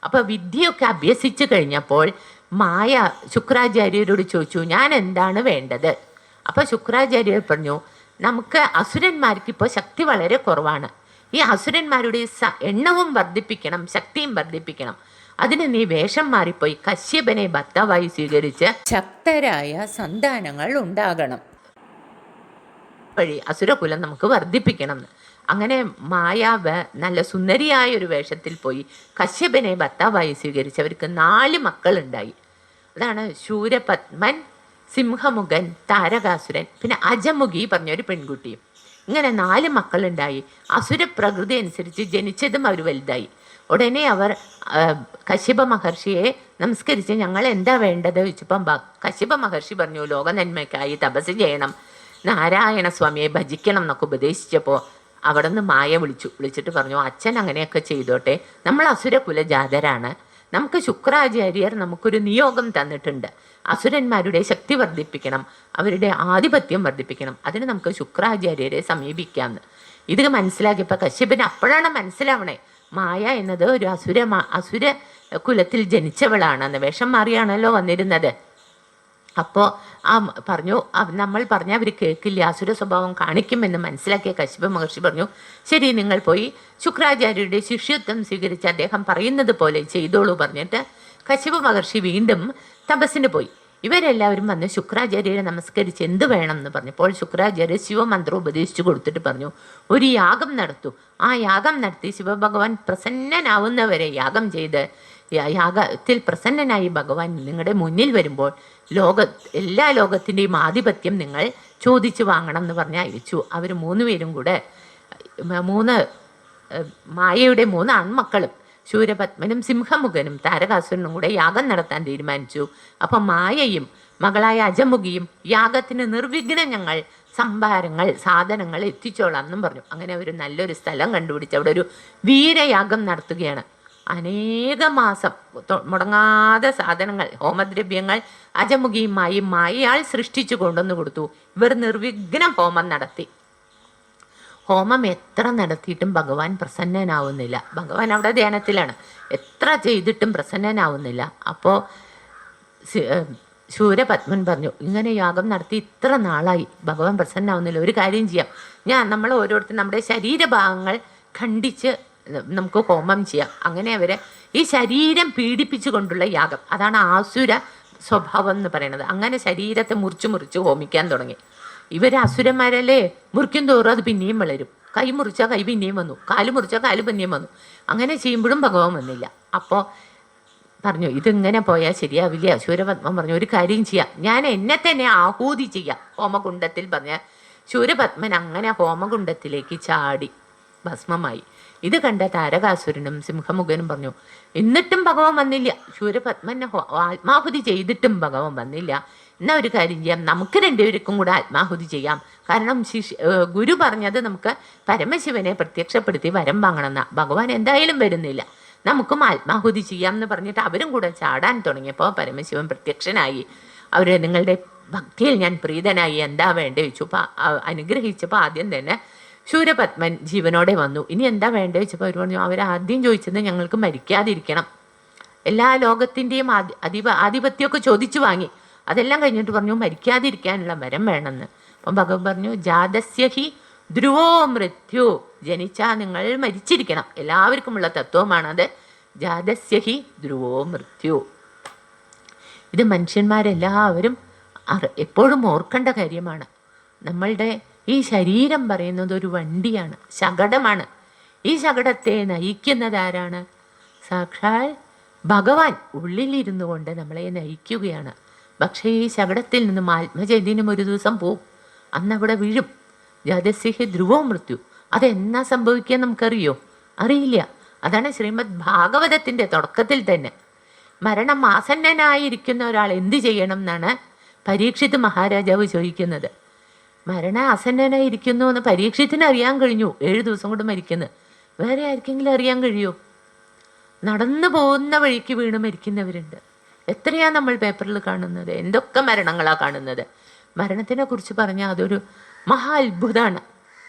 അപ്പോൾ വിദ്യയൊക്കെ അഭ്യസിച്ചു കഴിഞ്ഞപ്പോൾ മായ ശുക്രാചാര്യരോട് ചോദിച്ചു, ഞാൻ എന്താണ് വേണ്ടത്? അപ്പോൾ ശുക്രാചാര്യർ പറഞ്ഞു, നമുക്ക് അസുരന്മാർക്ക് ഇപ്പോൾ ശക്തി വളരെ കുറവാണ്, ഈ അസുരന്മാരുടെ എണ്ണവും വർദ്ധിപ്പിക്കണം, ശക്തിയും വർദ്ധിപ്പിക്കണം. അതിന് നീ വേഷം മാറിപ്പോയി കശ്യപനെ ഭർത്താവായി സ്വീകരിച്ച് ശക്തരായ സന്താനങ്ങൾ ഉണ്ടാകണം വഴി അസുരകുലം നമുക്ക് വർദ്ധിപ്പിക്കണം. അങ്ങനെ മായാവ് നല്ല സുന്ദരിയായ ഒരു വേഷത്തിൽ പോയി കശ്യപനെ ഭർത്താവായി സ്വീകരിച്ച് അവർക്ക് 4 മക്കളുണ്ടായി. അതാണ് ശൂരപത്മൻ, സിംഹമുഖൻ, താരകാസുരൻ, പിന്നെ അജമുഖി പറഞ്ഞൊരു പെൺകുട്ടിയും. ഇങ്ങനെ 4 മക്കളുണ്ടായി. അസുരപ്രകൃതി അനുസരിച്ച് ജനിച്ചതും അവർ വലുതായി. ഉടനെ അവർ കശ്യപ മഹർഷിയെ നമസ്കരിച്ച് ഞങ്ങൾ എന്താ വേണ്ടത് ചോദിച്ചപ്പം കശ്യപ മഹർഷി പറഞ്ഞു, ലോക നന്മയ്ക്കായി തപസ് ചെയ്യണം, നാരായണ സ്വാമിയെ ഭജിക്കണം എന്നൊക്കെ ഉപദേശിച്ചപ്പോൾ അവിടെ നിന്ന് മായ വിളിച്ചിട്ട് പറഞ്ഞു, അച്ഛൻ അങ്ങനെയൊക്കെ ചെയ്തോട്ടെ, നമ്മൾ അസുരകുലജാതരാണ്, നമുക്ക് ശുക്രാചാര്യർ നമുക്കൊരു നിയോഗം തന്നിട്ടുണ്ട്, അസുരന്മാരുടെ ശക്തി വർദ്ധിപ്പിക്കണം, അവരുടെ ആധിപത്യം വർദ്ധിപ്പിക്കണം, അതിന് നമുക്ക് ശുക്രാചാര്യരെ സമീപിക്കാമെന്ന്. ഇത് മനസ്സിലാക്കിയപ്പോൾ കശ്യപന് അപ്പോഴാണ് മനസ്സിലാവണേ മായ എന്നത് ഒരു അസുര കുലത്തിൽ ജനിച്ചവളാണെന്ന്. വേഷം മാറിയാണല്ലോ വന്നിരുന്നത്. അപ്പോൾ പറഞ്ഞു, നമ്മൾ പറഞ്ഞാൽ അവർ കേൾക്കില്ല, അസുര സ്വഭാവം കാണിക്കുമെന്ന് മനസ്സിലാക്കിയ കശ്യപ മഹർഷി പറഞ്ഞു, ശരി നിങ്ങൾ പോയി ശുക്രാചാര്യരുടെ ശിഷ്യത്വം സ്വീകരിച്ച് അദ്ദേഹം പറയുന്നത് പോലെ ചെയ്തോളൂ പറഞ്ഞിട്ട് കശ്യപ മഹർഷി വീണ്ടും തപസ്സിന് പോയി. ഇവരെല്ലാവരും വന്ന് ശുക്രാചാര്യരെ നമസ്കരിച്ച് എന്ത് വേണം എന്ന് പറഞ്ഞപ്പോൾ ശുക്രാചാര്യ ശിവമന്ത്രം ഉപദേശിച്ചു കൊടുത്തിട്ട് പറഞ്ഞു, ഒരു യാഗം നടത്തൂ, ആ യാഗം നടത്തി ശിവഭഗവാൻ പ്രസന്നനാവുന്നവരെ യാഗം ചെയ്ത് യാഗത്തിൽ പ്രസന്നനായി ഭഗവാൻ നിങ്ങളുടെ മുന്നിൽ വരുമ്പോൾ എല്ലാ ലോകത്തിൻ്റെയും ആധിപത്യം നിങ്ങൾ ചോദിച്ചു വാങ്ങണം എന്ന് പറഞ്ഞ് അയച്ചു. അവർ 3 പേരും കൂടെ മായയുടെ 3 ആൺമക്കളും ശൂരപത്മനും സിംഹമുഖനും താരകാസുരനും കൂടെ യാഗം നടത്താൻ തീരുമാനിച്ചു. അപ്പം മായയും മകളായ അജമുഖിയും യാഗത്തിന് നിർവിഘ്നം ഞങ്ങൾ സംഭാരങ്ങൾ സാധനങ്ങൾ എത്തിച്ചോളാം എന്നും പറഞ്ഞു. അങ്ങനെ ഒരു നല്ലൊരു സ്ഥലം കണ്ടുപിടിച്ച് അവിടെ ഒരു വീരയാഗം നടത്തുകയാണ്. അനേക മാസം മുടങ്ങാതെ സാധനങ്ങൾ, ഹോമദ്രവ്യങ്ങൾ അജമുഖിയും മായയാൾ സൃഷ്ടിച്ചു കൊണ്ടുവന്ന് കൊടുത്തു. ഇവർ നിർവിഘ്നം ഹോമം നടത്തി. ഹോമം എത്ര നടത്തിയിട്ടും ഭഗവാൻ പ്രസന്നനാവുന്നില്ല. ഭഗവാൻ അവിടെ ധ്യാനത്തിലാണ്, എത്ര ചെയ്തിട്ടും പ്രസന്നനാവുന്നില്ല. അപ്പോൾ ശൂരപത്മൻ പറഞ്ഞു, ഇങ്ങനെ യാഗം നടത്തി ഇത്ര നാളായി ഭഗവാൻ പ്രസന്നാവുന്നില്ല, ഒരു കാര്യം ചെയ്യാം, നമ്മൾ ഓരോരുത്തരും നമ്മുടെ ശരീരഭാഗങ്ങൾ ഖണ്ഡിച്ച് നമുക്ക് ഹോമം ചെയ്യാം. അങ്ങനെ അവർ ഈ ശരീരം പീഡിപ്പിച്ചു കൊണ്ടുള്ള യാഗം, അതാണ് ആസുര സ്വഭാവം എന്ന് പറയുന്നത്. അങ്ങനെ ശരീരത്തെ മുറിച്ച് ഹോമിക്കാൻ തുടങ്ങി. ഇവർ അസുരന്മാരല്ലേ, മുറിക്കും തോറും അത് പിന്നെയും വളരും. കൈ മുറിച്ചാൽ കൈ പിന്നെയും വന്നു, കാല് മുറിച്ചാൽ കാല് പിന്നെയും വന്നു. അങ്ങനെ ചെയ്യുമ്പോഴും ഭഗവാൻ വന്നില്ല. അപ്പോൾ പറഞ്ഞു, ഇതിങ്ങനെ പോയാൽ ശരിയാവില്ല. ശൂരപത്മൻ പറഞ്ഞു, ഒരു കാര്യം ചെയ്യാം, ഞാൻ എന്നെ തന്നെ ആഹൂതി ചെയ്യാം ഹോമകുണ്ടത്തിൽ പറഞ്ഞ ശൂരപത്മൻ അങ്ങനെ ഹോമകുണ്ടത്തിലേക്ക് ചാടി ഭസ്മമായി. ഇത് കണ്ട താരകാസുരനും സിംഹമുഖനും പറഞ്ഞു, എന്നിട്ടും ഭഗവാൻ വന്നില്ല. ശൂരപത്മനെ ആത്മാഹുതി ചെയ്തിട്ടും ഭഗവാൻ വന്നില്ല. എന്നാ ഒരു കാര്യം ചെയ്യാം, നമുക്ക് രണ്ടുപേർക്കും കൂടെ ആത്മാഹുതി ചെയ്യാം. കാരണം ഗുരു പറഞ്ഞത് നമുക്ക് പരമശിവനെ പ്രത്യക്ഷപ്പെടുത്തി വരം വാങ്ങണമെന്ന. ഭഗവാൻ എന്തായാലും വരുന്നില്ല, നമുക്കും ആത്മാഹുതി ചെയ്യാം എന്ന് പറഞ്ഞിട്ട് അവരും കൂടെ ചാടാൻ തുടങ്ങിയപ്പോൾ പരമശിവൻ പ്രത്യക്ഷനായി. അവർ നിങ്ങളുടെ ഭക്തിയിൽ ഞാൻ പ്രീതനായി, എന്താ വേണ്ടേ ചോദിച്ചു. അനുഗ്രഹിച്ചപ്പോൾ ആദ്യം തന്നെ ശൂരപത്മൻ ജീവനോടെ വന്നു. ഇനി എന്താ വേണ്ടേ ചോദിച്ചപ്പോൾ അവർ പറഞ്ഞു, അവരാദ്യം ചോദിച്ചത് ഞങ്ങൾക്ക് മരിക്കാതിരിക്കണം. എല്ലാ ലോകത്തിൻ്റെയും ആധിപത്യമൊക്കെ ചോദിച്ചു വാങ്ങി. അതെല്ലാം കഴിഞ്ഞിട്ട് പറഞ്ഞു മരിക്കാതിരിക്കാനുള്ള വരം വേണമെന്ന്. അപ്പം ഭഗവാൻ പറഞ്ഞു, ജാതസ്യ ഹി ധ്രുവോ മൃത്യു, ജനിച്ചാൽ നിങ്ങൾ മരിച്ചിരിക്കണം. എല്ലാവർക്കുമുള്ള തത്വമാണത്. ജാതസ്യ ഹി ധ്രുവോ മൃത്യു. ഇത് മനുഷ്യന്മാരെല്ലാവരും എപ്പോഴും ഓർക്കേണ്ട കാര്യമാണ്. നമ്മളുടെ ഈ ശരീരം പറയുന്നത് ഒരു വണ്ടിയാണ്, ശകടമാണ്. ഈ ശകടത്തെ നയിക്കുന്നത് ആരാണ്? സാക്ഷാൽ ഭഗവാൻ ഉള്ളിലിരുന്നു കൊണ്ട് നമ്മളെ നയിക്കുകയാണ്. പക്ഷേ ഈ ശകടത്തിൽ നിന്നും ആത്മചൈതന്യം ഒരു ദിവസം പോവും, അന്നവിടെ വീഴും. ജാതസ്യ ധ്രുവോ മൃത്യു. അതെന്നാ സംഭവിക്കുക നമുക്കറിയോ? അറിയില്ല. അതാണ് ശ്രീമദ് ഭാഗവതത്തിൻ്റെ തുടക്കത്തിൽ തന്നെ മരണം ആസന്നനായിരിക്കുന്ന ഒരാൾ എന്ത് ചെയ്യണം എന്നാണ് പരീക്ഷിത് മഹാരാജാവ് ചോദിക്കുന്നത്. മരണ ആസന്നനായിരിക്കുന്നു എന്ന് പരീക്ഷത്തിന് അറിയാൻ കഴിഞ്ഞു, 7 ദിവസം കൊണ്ട് മരിക്കുന്നത്. വേറെ ആർക്കെങ്കിലും അറിയാൻ കഴിയുമോ? നടന്നു പോകുന്ന വഴിക്ക് വീണ് മരിക്കുന്നവരുണ്ട്. എത്രയാണ് നമ്മൾ പേപ്പറിൽ കാണുന്നത്, എന്തൊക്കെ മരണങ്ങളാണ് കാണുന്നത്. മരണത്തിനെ കുറിച്ച് പറഞ്ഞാൽ അതൊരു മഹാ അത്ഭുതമാണ്.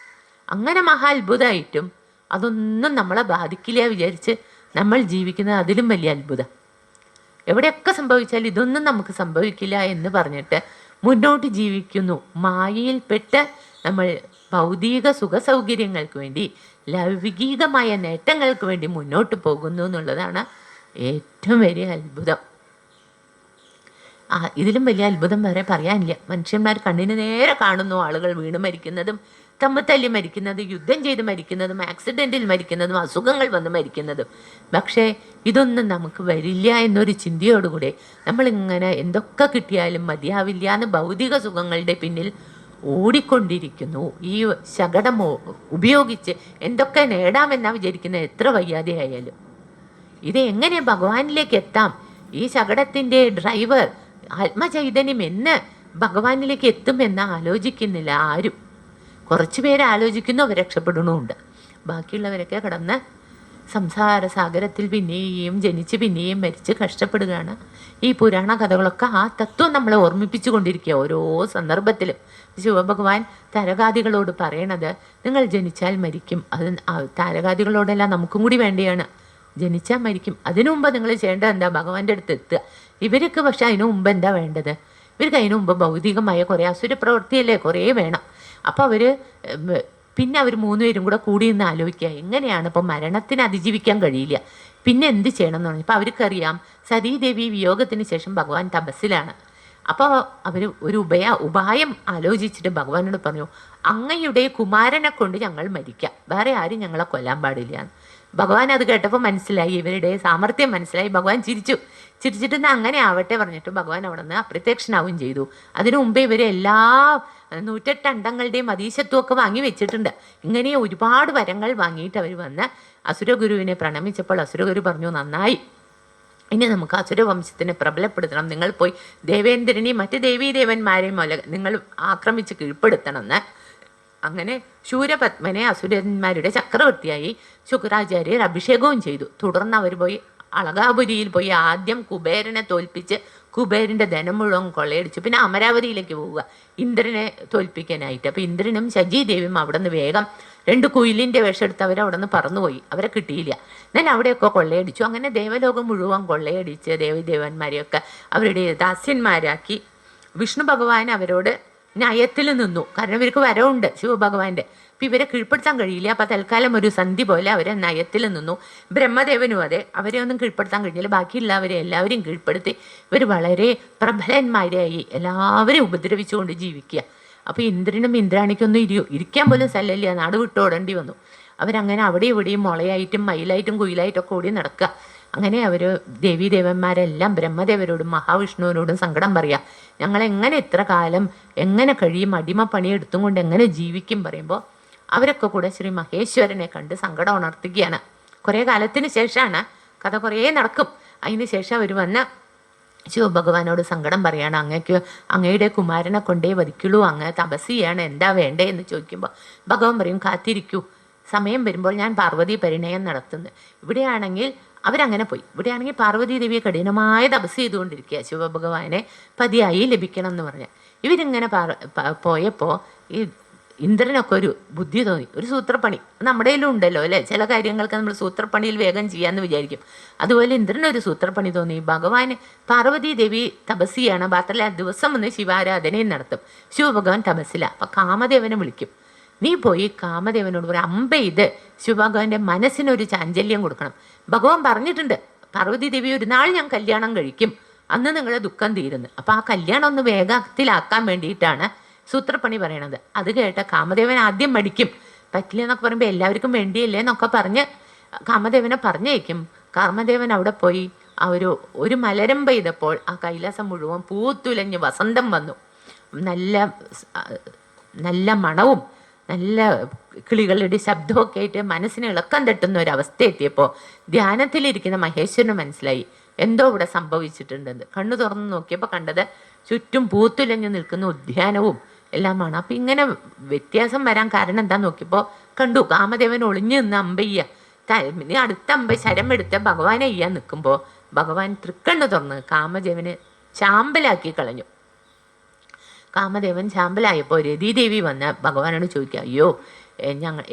അങ്ങനെ മഹാ അത്ഭുതമായിട്ടും അതൊന്നും നമ്മളെ ബാധിക്കില്ല വിചാരിച്ച് നമ്മൾ ജീവിക്കുന്നത് അതിലും വലിയ അത്ഭുതം. എവിടെയൊക്കെ സംഭവിച്ചാൽ ഇതൊന്നും നമുക്ക് സംഭവിക്കില്ല എന്ന് പറഞ്ഞിട്ട് മുന്നോട്ട് ജീവിക്കുന്നു. മായയിൽപ്പെട്ട് നമ്മൾ ഭൗതിക സുഖ സൗകര്യങ്ങൾക്ക് വേണ്ടി, ലൗകികമായ നേട്ടങ്ങൾക്ക് വേണ്ടി മുന്നോട്ട് പോകുന്നു എന്നുള്ളതാണ് ഏറ്റവും വലിയ അത്ഭുതം. ഇതിലും വലിയ അത്ഭുതം വേറെ പറയാനില്ല. മനുഷ്യന്മാർ കണ്ണിന് നേരെ കാണുന്നു ആളുകൾ വീണ് മരിക്കുന്നതും, തമ്മിൽ തല്ലി മരിക്കുന്നതും, യുദ്ധം ചെയ്ത് മരിക്കുന്നതും, ആക്സിഡൻറ്റിൽ മരിക്കുന്നതും, അസുഖങ്ങൾ വന്ന് മരിക്കുന്നതും. പക്ഷേ ഇതൊന്നും നമുക്ക് വരില്ല എന്നൊരു ചിന്തയോടുകൂടെ നമ്മളിങ്ങനെ എന്തൊക്കെ കിട്ടിയാലും മതിയാവില്ല എന്ന് ഭൗതിക സുഖങ്ങളുടെ പിന്നിൽ ഓടിക്കൊണ്ടിരിക്കുന്നു. ഈ ശകടം ഉപയോഗിച്ച് എന്തൊക്കെ നേടാമെന്നാണ് വിചാരിക്കുന്നത്, എത്ര വയ്യാതെയായാലും. ഇത് എങ്ങനെ ഭഗവാനിലേക്ക് എത്താം? ഈ ശകടത്തിൻ്റെ ഡ്രൈവർ ആത്മചൈതന്യം എന്ന് ഭഗവാനിലേക്ക് എത്തുമെന്ന് ആലോചിക്കുന്നില്ല ആരും. കുറച്ച് പേര് ആലോചിക്കുന്നു, അവർ രക്ഷപ്പെടണമുണ്ട്. ബാക്കിയുള്ളവരൊക്കെ കിടന്ന് സംസാര സാഗരത്തിൽ പിന്നെയും ജനിച്ച് പിന്നെയും മരിച്ച് കഷ്ടപ്പെടുകയാണ്. ഈ പുരാണ കഥകളൊക്കെ ആ തത്വം നമ്മളെ ഓർമ്മിപ്പിച്ചു കൊണ്ടിരിക്കുക ഓരോ സന്ദർഭത്തിലും. ശിവഭഗവാൻ താരകാദികളോട് പറയണത്, നിങ്ങൾ ജനിച്ചാൽ മരിക്കും. അത് താരകാദികളോടെല്ലാം നമുക്കും കൂടി വേണ്ടിയാണ്. ജനിച്ചാൽ മരിക്കും, അതിനു മുമ്പ് നിങ്ങൾ ചെയ്യേണ്ടത് എന്താ? ഭഗവാന്റെ അടുത്ത് എത്തുക. ഇവർക്ക് പക്ഷെ അതിനു മുമ്പ് എന്താ വേണ്ടത്? ഇവർക്ക് അതിനു മുമ്പ് ഭൗതികമായ കുറേ അസുര പ്രവൃത്തിയല്ലേ കുറേ വേണം. അപ്പോൾ പിന്നെ അവർ 3 പേരും കൂടി നിന്ന് ആലോചിക്കുക, എങ്ങനെയാണ് ഇപ്പോൾ മരണത്തിന് അതിജീവിക്കാൻ കഴിയില്ല, പിന്നെ എന്ത് ചെയ്യണം എന്ന് പറഞ്ഞു. അപ്പോൾ അവർക്കറിയാം സതീദേവി വിയോഗത്തിന് ശേഷം ഭഗവാൻ തപസ്സിലാണ്. അപ്പോൾ അവർ ഒരു ഉപായം ആലോചിച്ചിട്ട് ഭഗവാനോട് പറഞ്ഞു, അങ്ങയുടെ കുമാരനെ കൊണ്ട് ഞങ്ങൾ മരിക്കാം, വേറെ ആരും ഞങ്ങളെ കൊല്ലാൻ പാടില്ല. ഭഗവാൻ അത് കേട്ടപ്പോൾ മനസ്സിലായി, ഇവരുടെ സാമർത്ഥ്യം മനസ്സിലായി. ഭഗവാൻ ചിരിച്ചിട്ട് അങ്ങനെ ആവട്ടെ പറഞ്ഞിട്ട് ഭഗവാൻ അവിടെ നിന്ന് അപ്രത്യക്ഷനാവുകയും ചെയ്തു. അതിനു മുമ്പേ ഇവർ എല്ലാ 108 അണ്ടങ്ങളുടെയും അതീശത്വമൊക്കെ വാങ്ങി വെച്ചിട്ടുണ്ട്. ഇങ്ങനെ ഒരുപാട് വരങ്ങൾ വാങ്ങിയിട്ട് അവർ വന്ന് അസുരഗുരുവിനെ പ്രണമിച്ചപ്പോൾ അസുരഗുരു പറഞ്ഞു, നന്നായി, ഇനി നമുക്ക് അസുരവംശത്തിനെ പ്രബലപ്പെടുത്തണം. നിങ്ങൾ പോയി ദേവേന്ദ്രനെയും മറ്റ് ദേവീദേവന്മാരെയും നിങ്ങൾ ആക്രമിച്ച് കീഴ്പ്പെടുത്തണമെന്ന്. അങ്ങനെ ശൂരപത്മനെ അസുരന്മാരുടെ ചക്രവർത്തിയായി ശുക്രാചാര്യർ അഭിഷേകവും ചെയ്തു. തുടർന്ന് അവർ പോയി അളകാപുരിയിൽ പോയി ആദ്യം കുബേരനെ തോൽപ്പിച്ച് കുബേരൻ്റെ ധനം മുഴുവൻ കൊള്ളയടിച്ചു. പിന്നെ അമരാവതിയിലേക്ക് പോവുക ഇന്ദ്രനെ തോൽപ്പിക്കാനായിട്ട്. അപ്പോൾ ഇന്ദ്രനും ശചീദേവിയും അവിടെ നിന്ന് വേഗം 2 കുയിലിൻ്റെ വേഷമെടുത്ത് അവരവിടെ നിന്ന് പറന്നുപോയി. അവരെ കിട്ടിയില്ല. എന്നാൽ അവിടെയൊക്കെ കൊള്ളയടിച്ചു. അങ്ങനെ ദേവലോകം മുഴുവൻ കൊള്ളയടിച്ച് ദേവീദേവന്മാരെയൊക്കെ അവരുടെ ദാസ്യന്മാരാക്കി. വിഷ്ണു ഭഗവാൻ അവരോട് ന്യായത്തിൽ നിന്നു. കാരണം ഇവർക്ക് വരവുണ്ട് ശിവഭഗവാന്റെ. അപ്പം ഇവരെ കീഴ്പ്പെടുത്താൻ കഴിയില്ല. അപ്പം തൽക്കാലം ഒരു സന്ധി പോലെ അവരെ നയത്തിൽ നിന്നു. ബ്രഹ്മദേവനും അതെ, അവരെ ഒന്നും കീഴ്പ്പെടുത്താൻ കഴിഞ്ഞില്ല. ബാക്കിയുള്ളവരെ എല്ലാവരെയും കീഴ്പ്പെടുത്തി ഇവർ വളരെ പ്രബലന്മാരായി എല്ലാവരെയും ഉപദ്രവിച്ചുകൊണ്ട് ജീവിക്കുക. അപ്പോൾ ഇന്ദ്രനും ഇന്ദ്രാണിക്കൊന്നും ഇരിക്കാൻ പോലും സ്ഥലമില്ല, നാട് വിട്ടോടേണ്ടി വന്നു. അവരങ്ങനെ അവിടെ ഇവിടെയും മുളയായിട്ടും മയിലായിട്ടും കുയിലായിട്ടും ഒക്കെ ഓടി നടക്കുക. അങ്ങനെ അവർ ദേവീദേവന്മാരെല്ലാം ബ്രഹ്മദേവരോടും മഹാവിഷ്ണുവിനോടും സങ്കടം പറയാം, ഞങ്ങളെങ്ങനെ ഇത്ര കാലം എങ്ങനെ കഴിയും, അടിമപ്പണി എടുത്തും കൊണ്ട് എങ്ങനെ ജീവിക്കും പറയുമ്പോൾ അവരൊക്കെ കൂടെ ശ്രീ മഹേശ്വരനെ കണ്ട് സങ്കടം ഉണർത്തുകയാണ്. കുറേ കാലത്തിന് ശേഷമാണ്, കഥ കുറേ നടക്കും. അതിന് ശേഷം അവർ വന്ന് ശിവഭഗവാനോട് സങ്കടം പറയാണ്, അങ്ങയുടെ കുമാരനെ കൊണ്ടേ വധിക്കുള്ളൂ, അങ്ങ് തപസ് ചെയ്യാണ്, എന്താ വേണ്ടേ എന്ന് ചോദിക്കുമ്പോൾ ഭഗവാൻ പറയും, കാത്തിരിക്കൂ, സമയം വരുമ്പോൾ ഞാൻ പാർവതി പരിണയം നടത്തുന്നു. ഇവിടെയാണെങ്കിൽ അവരങ്ങനെ പോയി. ഇവിടെയാണെങ്കിൽ പാർവതി ദേവിയെ കഠിനമായ തപസ് ചെയ്തുകൊണ്ടിരിക്കുക, ശിവഭഗവാനെ പതിയായി ലഭിക്കണം എന്ന് പറഞ്ഞാൽ. ഇവരിങ്ങനെ പോയപ്പോൾ ഈ ഇന്ദ്രനൊക്കെ ഒരു ബുദ്ധി തോന്നി, ഒരു സൂത്രപ്പണി നമ്മുടെ കയ്യിലും ഉണ്ടല്ലോ അല്ലേ, ചില കാര്യങ്ങൾക്ക് നമ്മൾ സൂത്രപ്പണിയിൽ വേഗം ചെയ്യാമെന്ന് വിചാരിക്കും. അതുപോലെ ഇന്ദ്രനൊരു സൂത്രപ്പണി തോന്നി. ഭഗവാൻ പാർവതി ദേവി തപസ് ചെയ്യാണ്, മാത്രമല്ല ദിവസം വന്ന് ശിവാരാധനയും നടത്തും. ശിവഭഗവാൻ തപസ്സില. അപ്പം കാമദേവനെ വിളിക്കും, നീ പോയി കാമദേവനോട് ഒരു അമ്പ ചെയ്ത് ശിവഭഗവാന്റെ മനസ്സിനൊരു ചാഞ്ചല്യം കൊടുക്കണം. ഭഗവാൻ പറഞ്ഞിട്ടുണ്ട്, പാർവതി ദേവി ഒരു നാൾ ഞാൻ കല്യാണം കഴിക്കും, അന്ന് നിങ്ങളുടെ ദുഃഖം തീരുന്നു. അപ്പം ആ കല്യാണം ഒന്ന് വേഗത്തിലാക്കാൻ വേണ്ടിയിട്ടാണ് സൂത്രപ്പണി പറയണത്. അത് കേട്ട കാമദേവൻ ആദ്യം മടിക്കും, പറ്റില്ല എന്നൊക്കെ പറയുമ്പോൾ എല്ലാവർക്കും വേണ്ടിയല്ലേ എന്നൊക്കെ പറഞ്ഞ് കാമദേവനെ പറഞ്ഞേക്കും. കാമദേവൻ അവിടെ പോയി ആ ഒരു മലരം പെയ്തപ്പോൾ ആ കൈലാസം മുഴുവൻ പൂത്തുലഞ്ഞ് വസന്തം വന്നു. നല്ല നല്ല മണവും നല്ല കിളികളുടെ ശബ്ദമൊക്കെ ആയിട്ട് മനസ്സിന് ഇളക്കം തട്ടുന്ന ഒരവസ്ഥ എത്തിയപ്പോൾ ധ്യാനത്തിലിരിക്കുന്ന മഹേശ്വരന് മനസ്സിലായി എന്തോ ഇവിടെ സംഭവിച്ചിട്ടുണ്ടെന്ന്. കണ്ണു തുറന്ന് നോക്കിയപ്പോൾ കണ്ടത് ചുറ്റും പൂത്തുലഞ്ഞു നിൽക്കുന്ന ഉദ്യാനവും എല്ലാമാണ്. അപ്പം ഇങ്ങനെ വ്യത്യാസം വരാൻ കാരണം എന്താ നോക്കിയപ്പോൾ കണ്ടു കാമദേവൻ ഒളിഞ്ഞു നിന്ന് അമ്പയ്യ അടുത്ത ശരം എടുത്ത് ഭഗവാനെ അയ്യാൻ നിൽക്കുമ്പോൾ ഭഗവാൻ തൃക്കണ്ണ് തുറന്ന് കാമദേവന് ചാമ്പലാക്കി കളഞ്ഞു. കാമദേവൻ ചാമ്പലായപ്പോൾ രതിദേവി വന്ന് ഭഗവാനോട് ചോദിക്കുക, അയ്യോ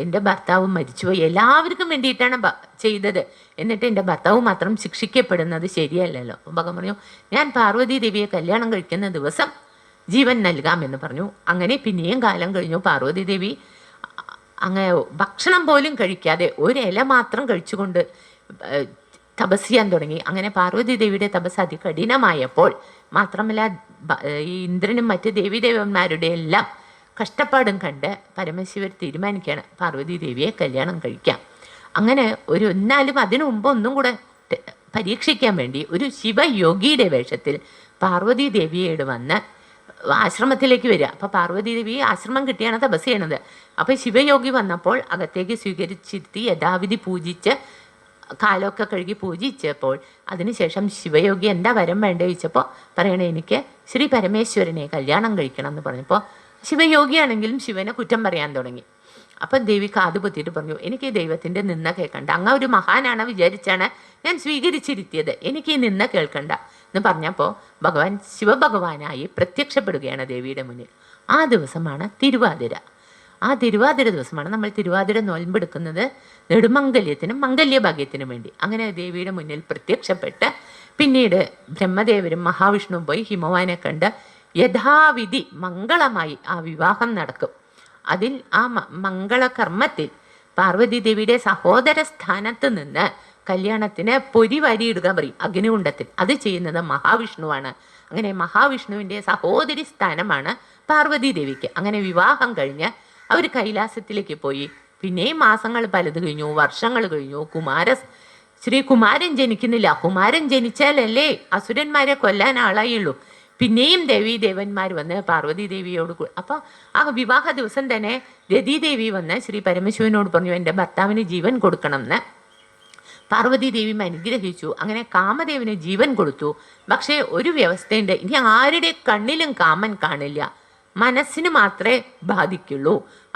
എൻ്റെ ഭർത്താവ് മരിച്ചുപോയി, എല്ലാവർക്കും വേണ്ടിയിട്ടാണ് ചെയ്തത്, എന്നിട്ട് എൻ്റെ ഭർത്താവ് മാത്രം ശിക്ഷിക്കപ്പെടുന്നത് ശരിയല്ലല്ലോ. അപ്പം ഭഗവാൻ പറഞ്ഞു, ഞാൻ പാർവതി ദേവിയെ കല്യാണം കഴിക്കുന്ന ദിവസം ജീവൻ നൽകാമെന്ന് പറഞ്ഞു. അങ്ങനെ പിന്നെയും കാലം കഴിഞ്ഞു. പാർവതി ദേവി അങ്ങനെ ഭക്ഷണം പോലും കഴിക്കാതെ ഒരു ഇല മാത്രം കഴിച്ചുകൊണ്ട് തപസ് ചെയ്യാൻ തുടങ്ങി. അങ്ങനെ പാർവതി ദേവിയുടെ തപസ് അതികഠിനമായപ്പോൾ മാത്രമല്ല ഈ ഇന്ദ്രനും മറ്റ് ദേവീദേവന്മാരുടെ എല്ലാം കഷ്ടപ്പാടും കണ്ട് പരമശിവർ തീരുമാനിക്കുകയാണ് പാർവതി ദേവിയെ കല്യാണം കഴിക്കാം. അങ്ങനെ എന്നാലും അതിനു മുമ്പ് ഒന്നും കൂടെ പരീക്ഷിക്കാൻ വേണ്ടി ഒരു ശിവയോഗിയുടെ വേഷത്തിൽ പാർവതി ദേവിയോട് വന്ന് ആശ്രമത്തിലേക്ക് വരിക. അപ്പോൾ പാർവതി ദേവി ആശ്രമം കിട്ടിയാണ് തപസ് ചെയ്യണത്. അപ്പോൾ ശിവയോഗി വന്നപ്പോൾ അകത്തേക്ക് സ്വീകരിച്ചിരുത്തി യഥാവിധി പൂജിച്ച് കാലമൊക്കെ കഴുകി പൂജിച്ചപ്പോൾ അതിനുശേഷം ശിവയോഗി എന്താ വരം വേണ്ടേ ചോദിച്ചപ്പോൾ പറയണേ, എനിക്ക് ശ്രീ പരമേശ്വരനെ കല്യാണം കഴിക്കണം എന്ന് പറഞ്ഞപ്പോൾ ശിവയോഗിയാണെങ്കിലും ശിവനെ കുറ്റം പറയാൻ തുടങ്ങി. അപ്പം ദേവി കാതു പൊത്തിയിട്ട് പറഞ്ഞു, എനിക്ക് ഈ ദൈവത്തിൻ്റെ നിന്ന കേൾക്കണ്ട, അങ്ങ് ഒരു മഹാനാണ് വിചാരിച്ചാണ് ഞാൻ സ്വീകരിച്ചിരുത്തിയത്, എനിക്ക് ഈ നിന്ന കേൾക്കണ്ട എന്ന് പറഞ്ഞപ്പോൾ ഭഗവാൻ ശിവഭഗവാനായി പ്രത്യക്ഷപ്പെടുകയാണ് ദേവിയുടെ മുന്നിൽ. ആ ദിവസമാണ് തിരുവാതിര. ആ തിരുവാതിര ദിവസമാണ് നമ്മൾ തിരുവാതിര നോൽമ്പെടുക്കുന്നത് നെടുമംഗല്യത്തിനും മംഗല്യഭാഗ്യത്തിനും വേണ്ടി. അങ്ങനെ ദേവിയുടെ മുന്നിൽ പ്രത്യക്ഷപ്പെട്ട് പിന്നീട് ബ്രഹ്മദേവരും മഹാവിഷ്ണുവും പോയി ഹിമവാനെ കണ്ട് യഥാവിധി മംഗളമായി ആ വിവാഹം നടക്കും. അതിൽ ആ മംഗളകർമ്മത്തിൽ പാർവതി ദേവിയുടെ സഹോദര സ്ഥാനത്ത് നിന്ന് കല്യാണത്തിന് പൊരി വരിയിടുക പറയും അഗ്നികുണ്ഡത്തിൽ. അത് ചെയ്യുന്നത് മഹാവിഷ്ണുവാണ്. അങ്ങനെ മഹാവിഷ്ണുവിൻ്റെ സഹോദരി സ്ഥാനമാണ് പാർവതി ദേവിക്ക്. അങ്ങനെ വിവാഹം കഴിഞ്ഞ് അവർ കൈലാസത്തിലേക്ക് പോയി. പിന്നെയും മാസങ്ങൾ പലത് കഴിഞ്ഞു, വർഷങ്ങൾ കഴിഞ്ഞു. ശ്രീകുമാരൻ ജനിക്കുന്നില്ല. കുമാരൻ ജനിച്ചാലല്ലേ അസുരന്മാരെ കൊല്ലാൻ ആളായുള്ളൂ. പിന്നെയും ദേവീദേവന്മാർ വന്ന് പാർവതി ദേവിയോട് അപ്പോൾ ആ വിവാഹ ദിവസം തന്നെ രതിദേവി വന്ന് ശ്രീ പരമശിവനോട് പറഞ്ഞു, എൻ്റെ ഭർത്താവിന് ജീവൻ കൊടുക്കണം എന്ന്. പാർവതി ദേവിയും അനുഗ്രഹിച്ചു. അങ്ങനെ കാമദേവന് ജീവൻ കൊടുത്തു. പക്ഷേ ഒരു വ്യവസ്ഥയുണ്ട്, ഇനി ആരുടെ കണ്ണിലും കാമൻ കാണില്ല, മനസ്സിന് മാത്രമേ ബാധിക്കുള്ളൂ.